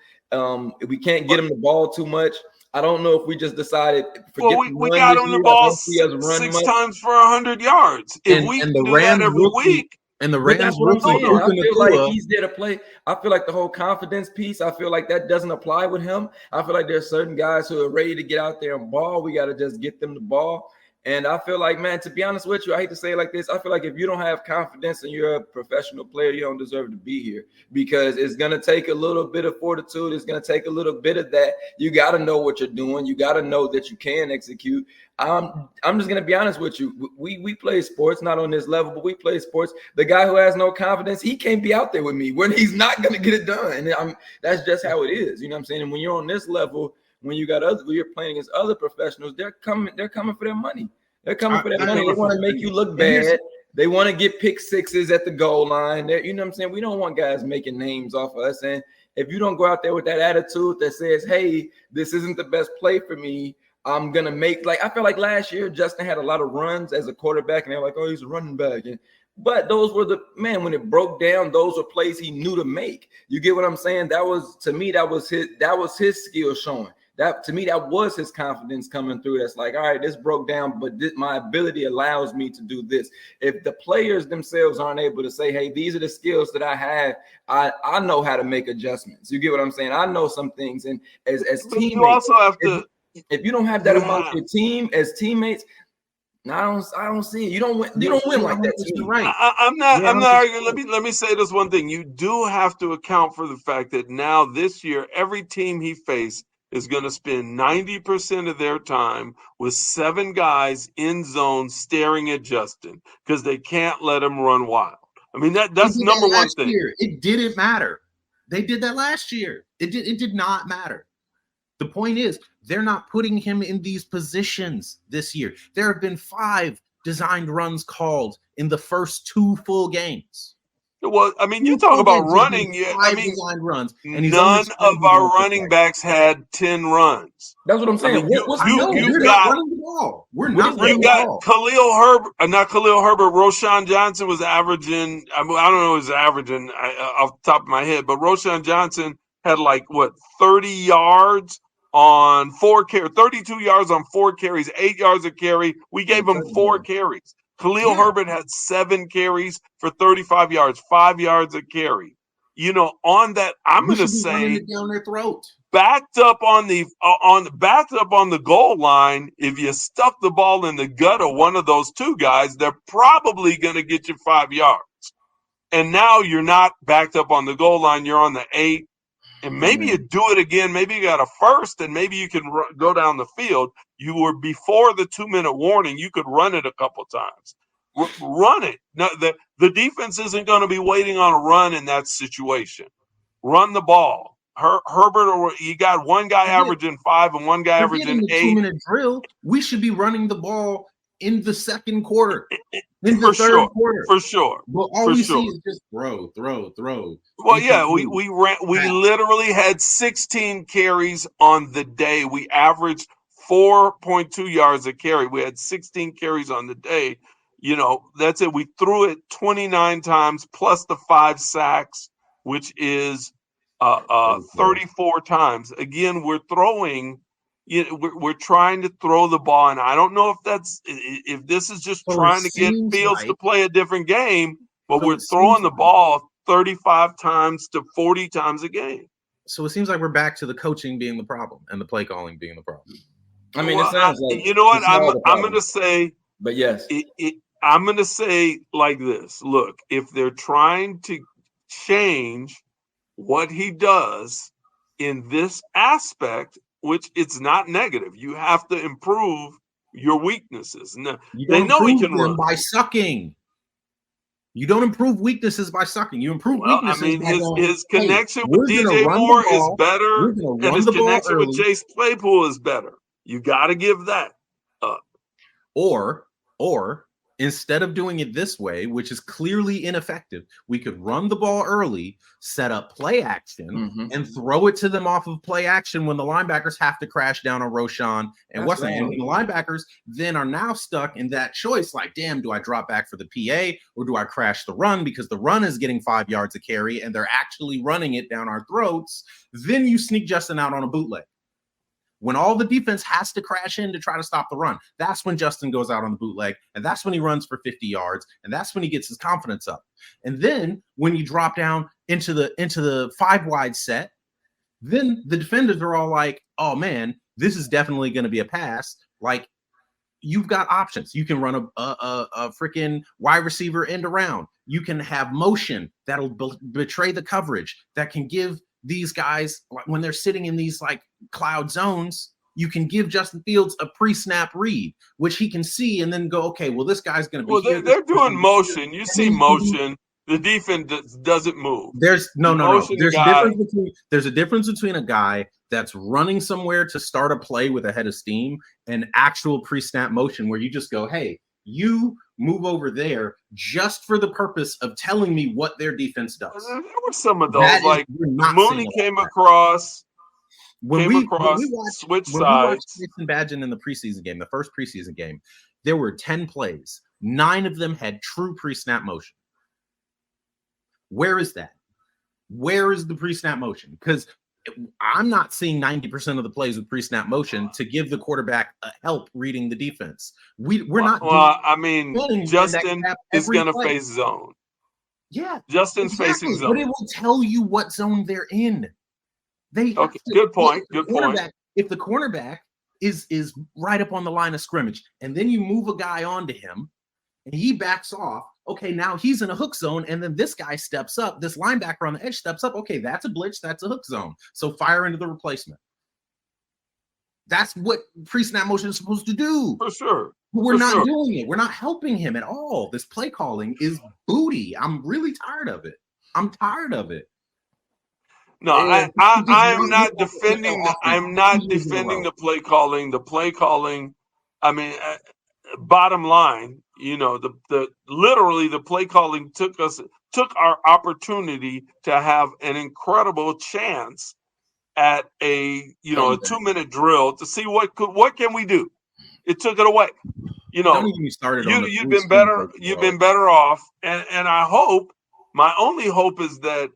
We can't get him the ball too much. I don't know if we just decided. We got him the ball 6 times for 100 yards. If we do that every week. And the Rams, that's what I'm saying. I feel like he's there to play. I feel like the whole confidence piece, I feel like that doesn't apply with him. I feel like there's certain guys who are ready to get out there and ball. We got to just get them the ball. And I feel like, man, to be honest with you, I hate to say it like this. I feel like if you don't have confidence and you're a professional player, you don't deserve to be here, because it's going to take a little bit of fortitude. It's going to take a little bit of that. You got to know what you're doing. You got to know that you can execute. I'm just going to be honest with you. We play sports, not on this level, but we play sports. The guy who has no confidence, he can't be out there with me when he's not going to get it done. And that's just how it is. You know what I'm saying? And when you're on this level, when you're playing against other professionals, they're coming for their money. They're coming for that money. They want to make you look bad. They want to get pick sixes at the goal line. You know what I'm saying? We don't want guys making names off of us. And if you don't go out there with that attitude that says, hey, this isn't the best play for me, I'm going to make, like, I feel like last year Justin had a lot of runs as a quarterback, and they're like, oh, he's a running back. But those were when it broke down, those were plays he knew to make. You get what I'm saying? That was his skill showing. That, to me, that was his confidence coming through. That's like, all right, this broke down, but my ability allows me to do this. If the players themselves aren't able to say, hey, these are the skills that I have, I know how to make adjustments. You get what I'm saying? I know some things. And as teammates, you also have to, if you don't have that amongst your team as teammates, I don't see it. You don't win like that. To me. Right. I'm not arguing. Let me say this one thing. You do have to account for the fact that now this year, every team he faced is going to spend 90% of their time with 7 guys in zone staring at Justin because they can't let him run wild. I mean, that's number one thing. It didn't matter. They did that last year. It did not matter. The point is, they're not putting him in these positions this year. There have been 5 designed runs called in the first 2 full games. Well, I mean, you talk about running. I mean, designed runs, and none of our running backs had 10 runs. That's what I'm saying. I mean, you got running the ball. We're not running the ball. Khalil Herbert. Roshan Johnson was averaging. I don't know what he was averaging off the top of my head, but Roshan Johnson had 30 yards on 4 carries, 32 yards on 4 carries, 8 yards a carry. We gave him 4 carries. Khalil Herbert had 7 carries for 35 yards, 5 yards a carry. You know, on that, I'm going to say down their throat. Backed up on the goal line. If you stuff the ball in the gut of one of those 2 guys, they're probably going to get you 5 yards. And now you're not backed up on the goal line. You're on the 8. And maybe you do it again. Maybe you got a first, and maybe you can go down the field. You were before the 2-minute warning. You could run it a couple times. Run it. No, the defense isn't going to be waiting on a run in that situation. Run the ball. Herbert, or you got one guy averaging 5 and one guy averaging 8. 2-minute drill. We should be running the ball in the second quarter, in the third quarter, for sure. But all we see is just throw. Well, yeah, we literally had 16 carries on the day. We averaged 4.2 yards a carry. We had 16 carries on the day. You know, that's it. We threw it 29 times plus the 5 sacks, which is 34 times. Again, we're throwing. We're trying to throw the ball, and I don't know if this is just trying to get Fields to play a different game, but we're throwing the ball 35 times to 40 times a game. So it seems like we're back to the coaching being the problem and the play calling being the problem. I mean, it sounds like, you know what, I'm going to say, but yes, I'm going to say like this. Look, if they're trying to change what he does in this aspect, which it's not negative. You have to improve your weaknesses. No, they know he can run by sucking. You don't improve weaknesses by sucking. You improve weaknesses. I mean, his connection with DJ Moore is better, and his connection with Chase Claypool is better. You got to give that up. Or instead of doing it this way, which is clearly ineffective, we could run the ball early, set up play action, and throw it to them off of play action when the linebackers have to crash down on Roshan and what's that? And the linebackers then are now stuck in that choice. Like, damn, do I drop back for the PA or do I crash the run because the run is getting 5 yards a carry and they're actually running it down our throats? Then you sneak Justin out on a bootleg. When all the defense has to crash in to try to stop the run, that's when Justin goes out on the bootleg, and that's when he runs for 50 yards, and that's when he gets his confidence up. And then when you drop down into the 5-wide set, then the defenders are all like, oh man, this is definitely going to be a pass. Like, you've got options. You can run a freaking wide receiver end around. You can have motion that'll betray the coverage, that can give these guys, when they're sitting in these like cloud zones, you can give Justin Fields a pre-snap read, which he can see and then go, okay, well, this guy's going to be here. They're doing motion. You see motion. The defense doesn't move. There's no. There's a difference between a guy that's running somewhere to start a play with a head of steam and actual pre-snap motion where you just go, hey, you move over there just for the purpose of telling me what their defense does. There were some of those, like Mooney came across. When we switch sides. Jason Badgen in the preseason game, the first preseason game, there were 10 plays. 9 of them had true pre-snap motion. Where is that? Where is the pre-snap motion? Because I'm not seeing 90% of the plays with pre-snap motion to give the quarterback a help reading the defense. We're not. Well, I mean, Justin is going to face zone. Yeah, Justin's facing zone, but it will tell you what zone they're in. Good point. Good point. If the cornerback is right up on the line of scrimmage, and then you move a guy onto him, and he backs off. Okay, now he's in a hook zone, and then this guy steps up. This linebacker on the edge steps up. Okay, that's a blitz. That's a hook zone. So fire into the replacement. That's what pre-snap motion is supposed to do. For sure. But we're not doing it. We're not helping him at all. This play calling is booty. I'm really tired of it. I'm tired of it. No, I am not defending. I'm not defending the play calling. The play calling. I mean, bottom line, the literally the play calling took our opportunity to have an incredible chance at a 2-minute drill to see what can we do. It took it away. You've been better. You've been better off, and I hope. My only hope is that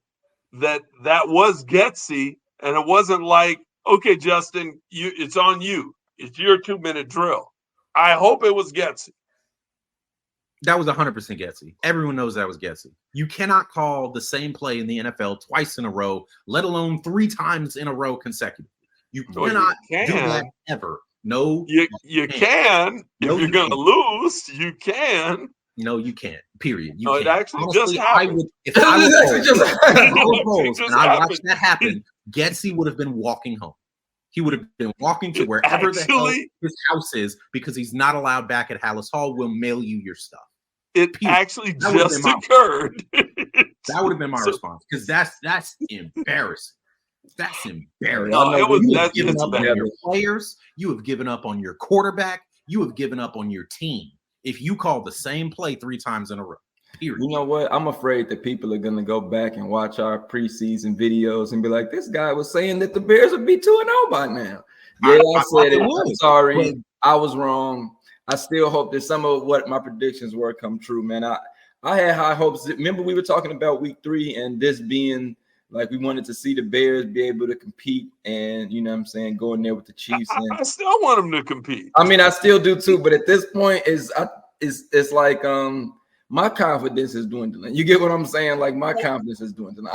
was Getsy, and it wasn't like, okay, Justin, it's on you. It's your 2-minute drill. I hope it was Getsy. That was 100% Getsy. Everyone knows that was Getsy. You cannot call the same play in the NFL twice in a row, let alone 3 times in a row consecutively. You cannot do that ever. No, you can. If you're going to lose, you can. No, you can't. Period. You can't. It actually Honestly, just happened. If I watched that happen, Getsy would have been walking home. He would have been walking to wherever the hell his house is because he's not allowed back at Hallis Hall. We'll mail you your stuff. It actually just occurred. That would have been my response because that's embarrassing. That's embarrassing. No, you have given up on your players. You have given up on your quarterback. You have given up on your team. If you call the same play 3 times in a row. Period. You know what? I'm afraid that people are going to go back and watch our preseason videos and be like, this guy was saying that the Bears would be 2-0 by now. Yeah, I said it. I'm sorry. I was wrong. I still hope that some of what my predictions were come true, man. I had high hopes. Remember, we were talking about week 3 and this being like we wanted to see the Bears be able to compete and, you know what I'm saying, go in there with the Chiefs. And I still want them to compete. I mean, I still do too, but at this point, it's like my confidence is dwindling. You get what I'm saying? Like my confidence is dwindling.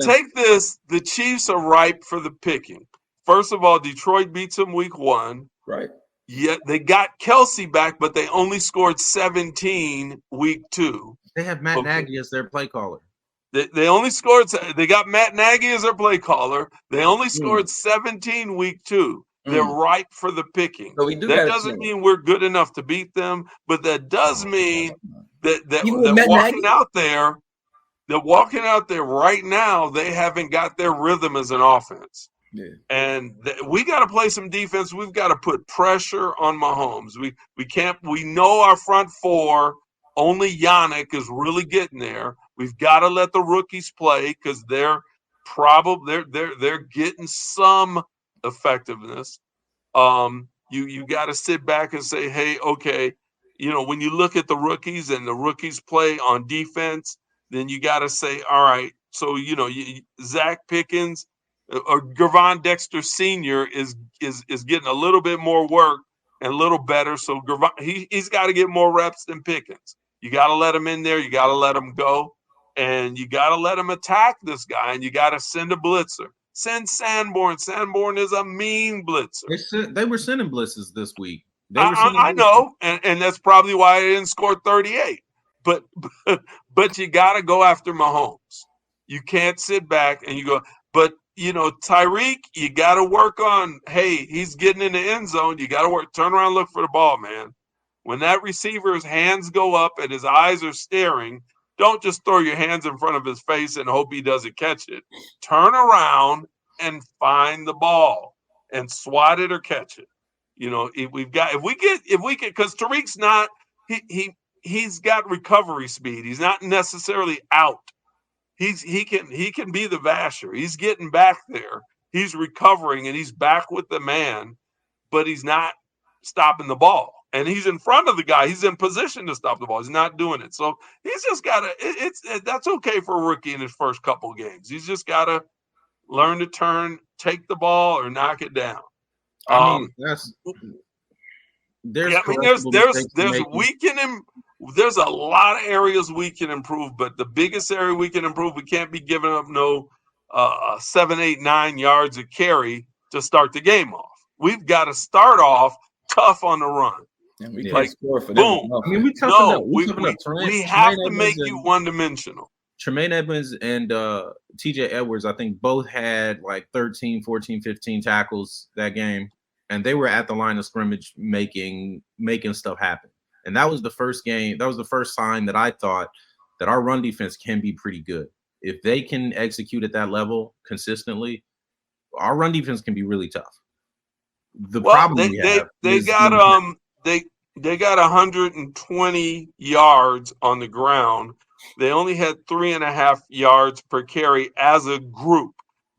Take this. The Chiefs are ripe for the picking. First of all, Detroit beats them week 1. Right. Yet they got Kelsey back, but they only scored 17 week 2. They have Matt Nagy as their play caller. They only scored. They got Matt Nagy as their play caller. They only scored 17 week 2. They're ripe for the picking. So that doesn't mean we're good enough to beat them, but that does mean that they're walking out there. They're walking out there right now. They haven't got their rhythm as an offense. Yeah. And we got to play some defense. We've got to put pressure on Mahomes. We can't. We know our front four. Only Yannick is really getting there. We've got to let the rookies play because they're getting some effectiveness. You got to sit back and say, hey, okay, when you look at the rookies and the rookies play on defense, then you got to say, all right, so Zach Pickens or Gervon Dexter Sr. is getting a little bit more work and a little better. So he's got to get more reps than Pickens. You got to let him in there. You got to let him go. And you got to let him attack this guy. And you got to send a blitzer. Send Sanborn. Sanborn is a mean blitzer. They were sending blitzes this week. I know. And that's probably why they didn't score 38. But you got to go after Mahomes. You can't sit back and you go. But, Tyreek, you got to work on, hey, he's getting in the end zone. You got to work. Turn around, look for the ball, man. When that receiver's hands go up and his eyes are staring, don't just throw your hands in front of his face and hope he doesn't catch it. Turn around and find the ball and swat it or catch it. If we get, because Tariq's not, he's got recovery speed. He's not necessarily out. He can be the vasher. He's getting back there. He's recovering and he's back with the man, but he's not stopping the ball. And he's in front of the guy. He's in position to stop the ball. He's not doing it. So he's just got to. That's okay for a rookie in his first couple of games. He's just got to learn to turn, take the ball, or knock it down. There's there's a lot of areas we can improve, but the biggest area we can improve, we can't be giving up no 7, 8, 9 yards of carry to start the game off. We've got to start off tough on the run. And we can't score for them. Boom. We have to make you one-dimensional. Tremaine Edmonds and TJ Edwards, I think, both had like 13, 14, 15 tackles that game. And they were at the line of scrimmage making stuff happen. And that was the first game. That was the first sign that I thought that our run defense can be pretty good. If they can execute at that level consistently, our run defense can be really tough. They got 120 yards on the ground. They only had 3.5 yards per carry as a group.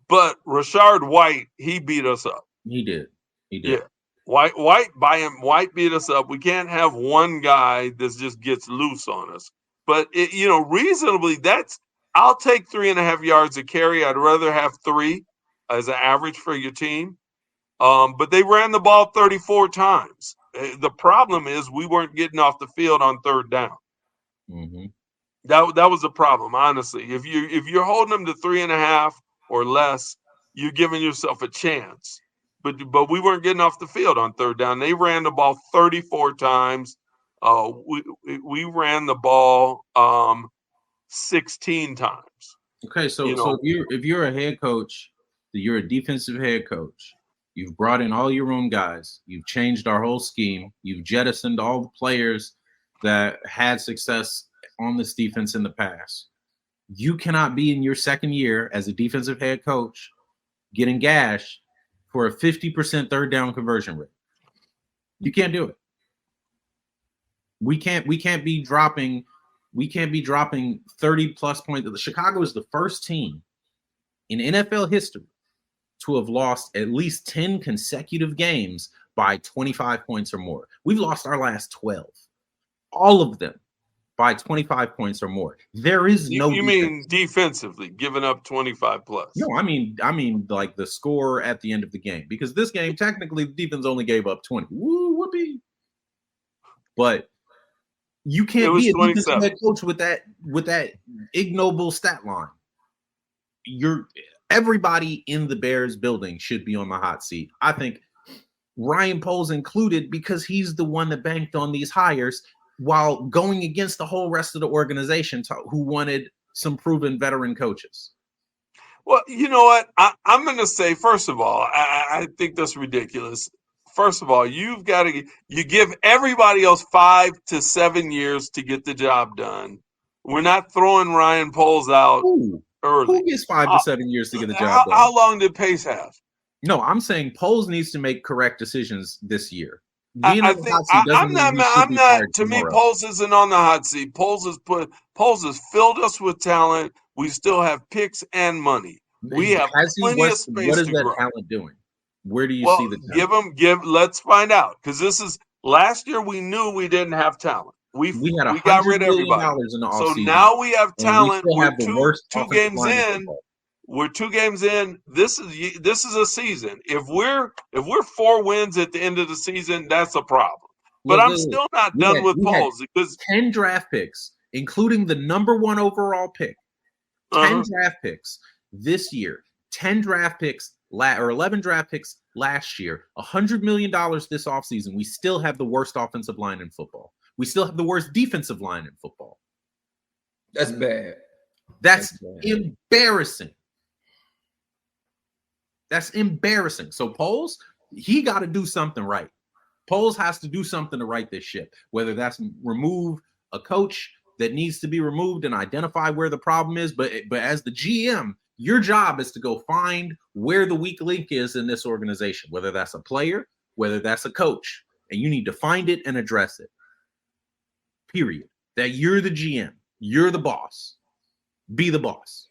But Rashard White, he beat us up. He did. Yeah. White beat us up. We can't have one guy that just gets loose on us. But reasonably, I'll take 3.5 yards a carry. I'd rather have 3 as an average for your team. But they ran the ball 34 times. The problem is we weren't getting off the field on third down. Mm-hmm. That was the problem, honestly. If you're holding them to 3.5 or less, you're giving yourself a chance. But we weren't getting off the field on third down. They ran the ball 34 times. We ran the ball 16 times. Okay, so if you're a head coach, you're a defensive head coach. You've brought in all your own guys. You've changed our whole scheme. You've jettisoned all the players that had success on this defense in the past. You cannot be in your second year as a defensive head coach getting gashed for a 50% third down conversion rate. You can't do it. We can't be dropping 30 plus points. Chicago is the first team in NFL history to have lost at least 10 consecutive games by 25 points or more. We've lost our last 12. All of them by 25 points or more. There is no You mean defensively, giving up 25 plus? No, I mean like the score at the end of the game. Because this game, technically, the defense only gave up 20. Woo, whoopee. But you can't be a defensive head coach with that ignoble stat line. Everybody in the Bears building should be on the hot seat. I think Ryan Poles included, because he's the one that banked on these hires while going against the whole rest of the organization who wanted some proven veteran coaches. Well, you know what? I'm going to say, first of all, I think that's ridiculous. First of all, you give everybody else 5 to 7 years to get the job done. We're not throwing Ryan Poles out early. Who gets 5 to 7 years to get the job done? How long did Pace have? No, I'm saying Poles needs to make correct decisions this year. I think I'm not. To me, Poles isn't on the hot seat. Poles has filled us with talent. We still have picks and money. We have plenty of space What is to that grow. talent doing? Where do you see the talent? Let's find out, because this is last year. We knew we didn't have talent. We got rid of everybody. In the so offseason, now we have talent. We're two games in. We're 2 games in. This is a season. If we're 4 wins at the end of the season, that's a problem. But I'm still not done with Poles, because 10 draft picks, including the number 1 overall pick. 10 draft picks this year. 10 draft picks or 11 draft picks last year. $100 million this offseason. We still have the worst offensive line in football. We still have the worst defensive line in football. That's bad. That's embarrassing. That's embarrassing. So Poles, he got to do something right. Poles has to do something to right this ship, whether that's remove a coach that needs to be removed and identify where the problem is. But as the GM, your job is to go find where the weak link is in this organization, whether that's a player, whether that's a coach, and you need to find it and address it. Period. That you're the GM. You're the boss. Be the boss.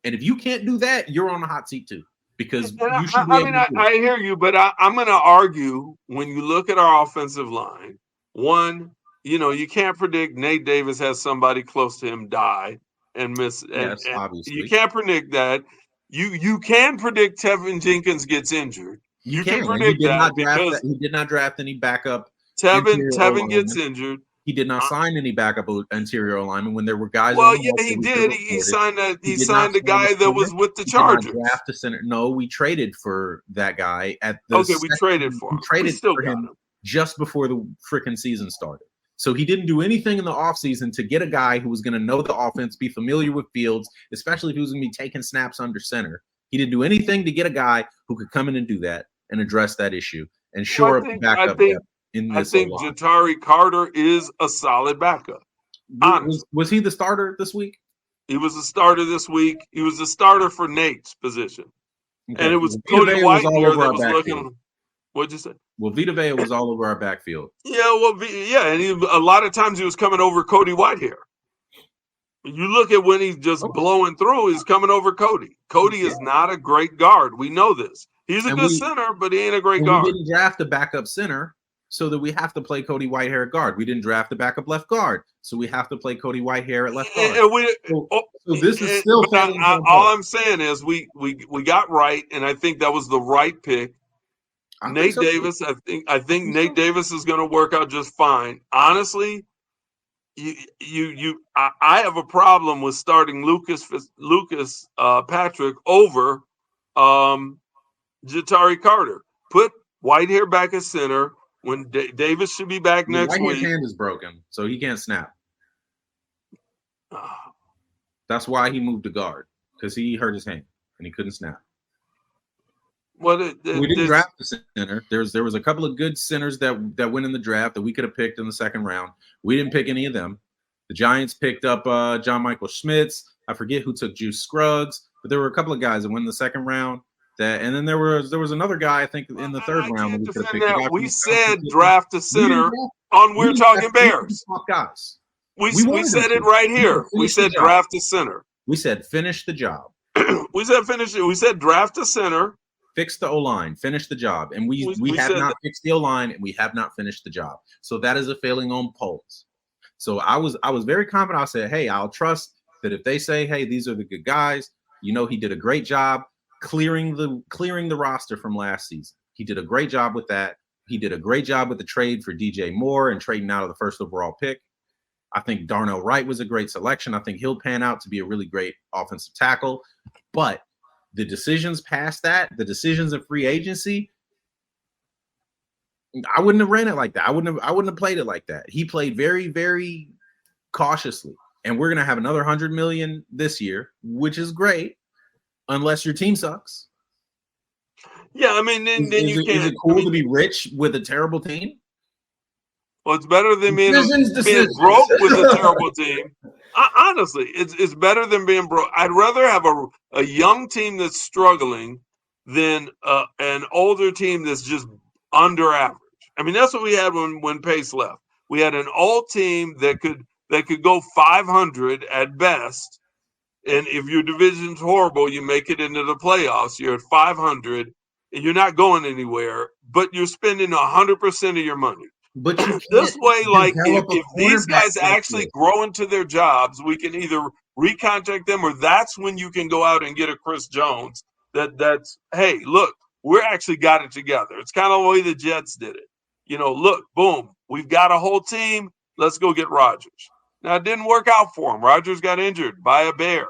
And if you can't do that, you're on the hot seat too. Because you should I hear you, but I'm going to argue, when you look at our offensive line, one, you can't predict Nate Davis has somebody close to him die and miss. Yes, obviously. You can't predict that. You can predict Tevin Jenkins gets injured. You can predict that because he did not draft any backup. Tevin gets injured. He did not sign any backup interior alignment when there were guys. Well, yeah, he did. He signed the guy that was with the Chargers. Draft a center. No, we traded for that guy at the. Okay, we traded for him. We traded for him just before the freaking season started. So he didn't do anything in the offseason to get a guy who was going to know the offense, be familiar with Fields, especially if he was going to be taking snaps under center. He didn't do anything to get a guy who could come in and do that and address that issue and shore up the backup depth. I think Ja'Tyre Carter is a solid backup. Was he the starter this week? He was the starter this week. He was the starter for Nate's position. Okay. And it was Cody White here that was looking. What'd you say? Well, Vita Vea was all over our backfield. Yeah, and a lot of times he was coming over Cody White here. You look at when he's just blowing through, he's coming over Cody. Cody is not a great guard. We know this. He's a good center, but he ain't a great guard. We didn't draft a backup center, so that we have to play Cody Whitehair at guard. We didn't draft a backup left guard, so we have to play Cody Whitehair at left guard. So this is still all I'm saying is we got right, and I think that was the right pick. Nate Davis, I think Nate Davis is going to work out just fine. Honestly, I have a problem with starting Lucas Patrick over Ja'Tyre Carter. Put Whitehair back at center when Davis should be back next week. His hand is broken, so he can't snap. That's why he moved to guard, because he hurt his hand and he couldn't snap. We didn't draft the center. There was a couple of good centers that went in the draft that we could have picked in the second round. We didn't pick any of them. The Giants picked up John Michael Schmitz. I forget who took Juice Scruggs, but there were a couple of guys that went in the second round. And then there was another guy, I think, in the third round that we could have picked. We said draft a center on We're Talking Bears. Guys. We said it right here. We said draft a center. We said finish the job. We said finish it. We said draft a center. Fix the O-line, finish the job. And we have not fixed the O-line, and we have not finished the job. So that is a failing on Poles. So I was very confident. I said, hey, I'll trust that if they say, hey, these are the good guys, he did a great job clearing the roster from last season. He did a great job with that. He did a great job with the trade for DJ Moore and trading out of the first overall pick. I think Darnell Wright was a great selection. I think he'll pan out to be a really great offensive tackle. But the decisions past that, the decisions of free agency, I wouldn't have ran it like that. I wouldn't have played it like that. He played very, very cautiously. And we're going to have another $100 million this year, which is great, unless your team sucks. Yeah, I mean, then you can't. Is it cool to be rich with a terrible team? Well, it's better than being broke with a terrible team. Honestly, it's better than being broke. I'd rather have a young team that's struggling than an older team that's just under average. I mean, that's what we had when Pace left. We had an old team that could go 500 at best, and if your division's horrible, you make it into the playoffs. You're at 500, and you're not going anywhere, but you're spending 100% of your money. But this way, like if these guys actually grow into their jobs, we can either recontract them, or that's when you can go out and get a Chris Jones. That's hey, look, we're actually got it together. It's kind of the way the Jets did it. Look, boom, we've got a whole team. Let's go get Rodgers. Now it didn't work out for him. Rodgers got injured by a bear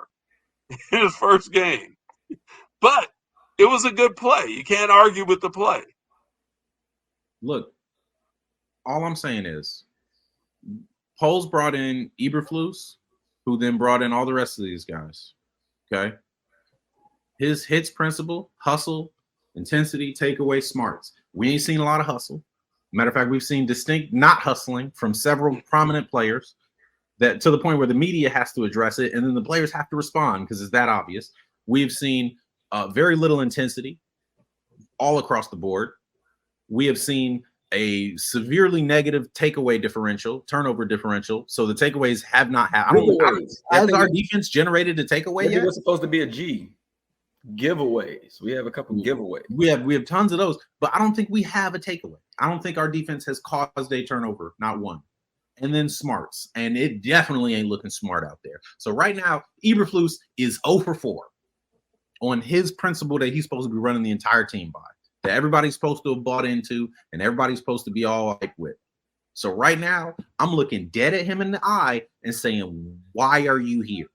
in his first game, but it was a good play. You can't argue with the play. Look. All I'm saying is, Poles brought in Eberflus, who then brought in all the rest of these guys. Okay, his hits principle: hustle, intensity, takeaway, smarts. We ain't seen a lot of hustle. Matter of fact, we've seen distinct not hustling from several prominent players, that to the point where the media has to address it, and then the players have to respond because it's that obvious. We've seen very little intensity all across the board. We have seen a severely negative takeaway differential, turnover differential. So the takeaways have not happened. Has our defense generated a takeaway yet? It was supposed to be a G. Giveaways. We have a couple giveaways. We have tons of those, but I don't think we have a takeaway. I don't think our defense has caused a turnover, not one. And then smarts, and it definitely ain't looking smart out there. So right now, Eberflus is 0 for 4 on his principle that he's supposed to be running the entire team by, that everybody's supposed to have bought into and everybody's supposed to be all like with. So right now, I'm looking dead at him in the eye and saying, why are you here?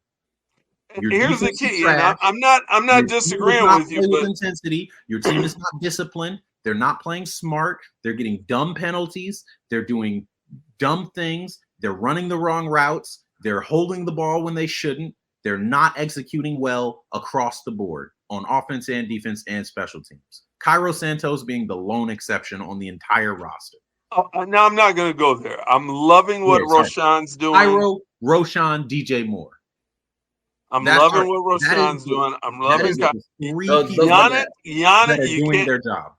Here's the key. And I'm not disagreeing with you, but intensity. Your team is not disciplined. They're not playing smart. They're getting dumb penalties. They're doing dumb things. They're running the wrong routes. They're holding the ball when they shouldn't. They're not executing well across the board on offense and defense and special teams. Cairo Santos being the lone exception on the entire roster. Now, I'm not going to go there. I'm loving what Roshan's doing. Cairo, Roshan, DJ Moore. I'm loving what Roshan's doing. I'm loving Yannick. You doing their job.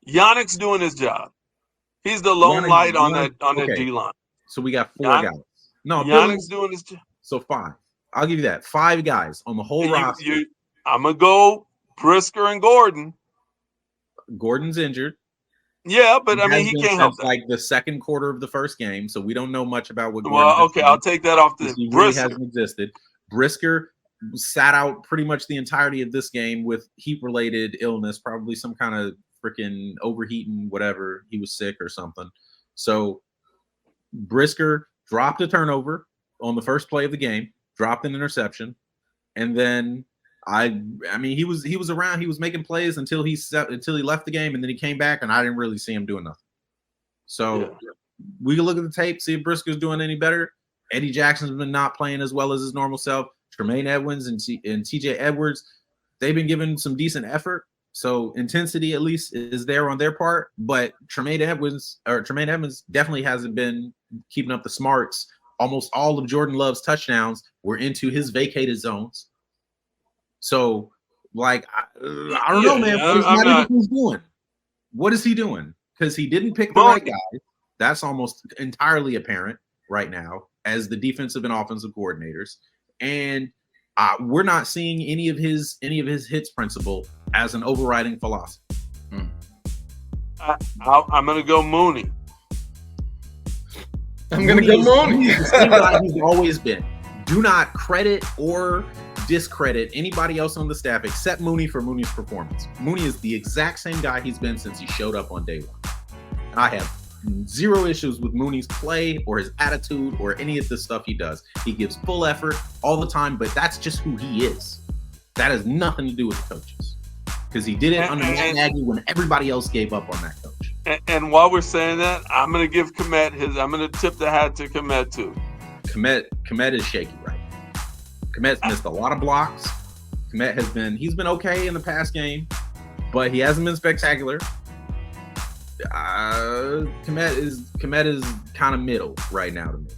Yannick's doing his job. He's the lone light on that D line. So we got 4 guys. No, Yannick's doing his job. So 5. I'll give you that. 5 guys on the whole roster. I'm gonna go Brisker and Gordon. Gordon's injured. Yeah, but I mean he can't help that. Like the second quarter of the first game, so we don't know much about what. I'll take that off the. He really hasn't existed. Brisker sat out pretty much the entirety of this game with heat-related illness, probably some kind of freaking overheating, whatever. He was sick or something. So Brisker dropped a turnover on the first play of the game, dropped an interception, and then I mean he was around. He was making plays until he left the game, and then he came back, and I didn't really see him doing nothing. So we can look at the tape, see if Brisker's doing any better. Eddie Jackson's been not playing as well as his normal self. Tremaine Edmonds and TJ Edwards, they've been given some decent effort. So intensity at least is there on their part, but Tremaine Edmonds definitely hasn't been keeping up the smarts. Almost all of Jordan Love's touchdowns were into his vacated zones. So, like, I don't know, man. What is he doing? Because he didn't pick the right guy. That's almost entirely apparent right now as the defensive and offensive coordinators. And we're not seeing any of his hits principle as an overriding philosophy. I'm going to go Mooney. I'm going to go Mooney. The same guy he's always been. Do not credit or discredit anybody else on the staff except Mooney for Mooney's performance. Mooney is the exact same guy he's been since he showed up on day one. And I have zero issues with Mooney's play or his attitude or any of the stuff he does. He gives full effort all the time, but that's just who he is. That has nothing to do with the coaches, because he did it under Matt Nagy when everybody else gave up on that coach. And while we're saying that, I'm going to give Komet I'm going to tip the hat to Komet too. Komet is shaky right now. Komet's missed a lot of blocks. Komet he's been okay in the past game, but he hasn't been spectacular. Komet is kind of middle right now to me.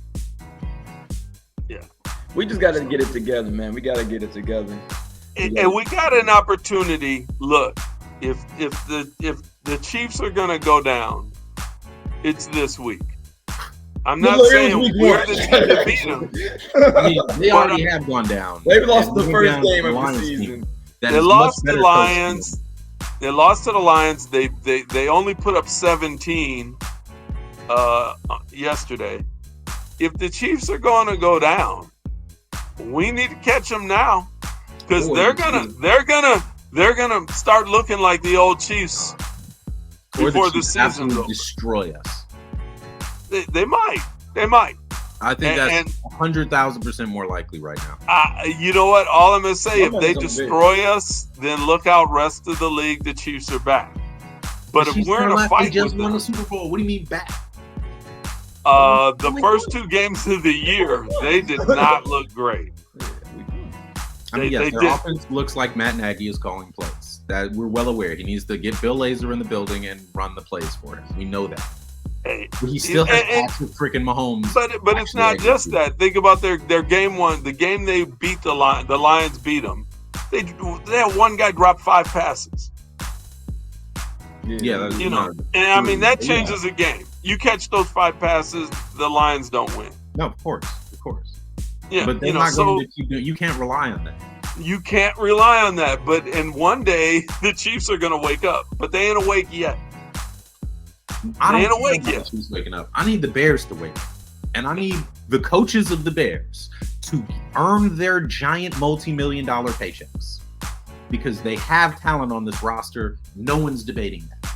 Yeah, we just got to get it together, man. We got to get it together. And we got an opportunity. Look, if the Chiefs are gonna go down, it's this week. I'm not saying we're the team to beat them. I mean, they already have gone down. They lost the They first down game to of the Lions season. team. That They is lost much to better Lions. coaching. They lost to the Lions. They only put up 17 yesterday. If the Chiefs are going to go down, we need to catch them now, because they're gonna start looking like the old Chiefs before the season absolutely goes. destroy us. They might. I think that's 100,000% more likely right now. You know what? All I'm gonna say, if they Somebody's gonna destroy us, then look out, rest of the league. The Chiefs are back. But if we're in a fight just with won them, the Super Bowl. What do you mean back? the first 2 games of the year, they did not look great. I mean, yes, they their did. offense looks like Matt Nagy is calling plays. That we're well aware. He needs to get Bill Lazor in the building and run the plays for him. We know that. Hey, But he still has Patrick freaking Mahomes. but it's not just that. Think about their game one. The game they beat the Lions beat them. They had one guy drop 5 passes. Yeah, that's You know, not- and I mean that changes the game. You catch those 5 passes, the Lions don't win. No, of course. Yeah, But they're you know, not so going to keep doing. You can't rely on that. you can't rely on that. But in one day, the Chiefs are going to wake up. But they ain't awake yet. I They don't ain't awake care yet. about the Chiefs waking up. I need the Bears to wake up, and I need the coaches of the Bears to earn their giant multi-million-dollar paychecks, because they have talent on this roster. No one's debating that.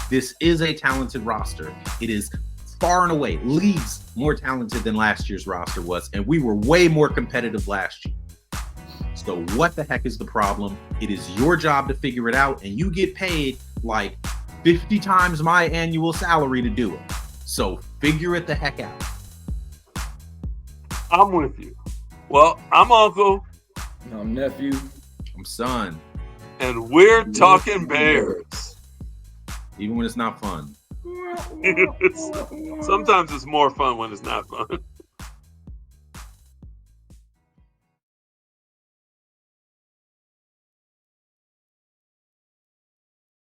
This is a talented roster. It is far and away leagues more talented than last year's roster was, and we were way more competitive last year. So what the heck is the problem? It is your job to figure it out, and you get paid like 50 times my annual salary to do it. So figure it the heck out. I'm with you. Well, I'm Uncle, I'm nephew. I'm son, and we're talking Bears. even when it's not fun. Sometimes it's more fun when it's not fun.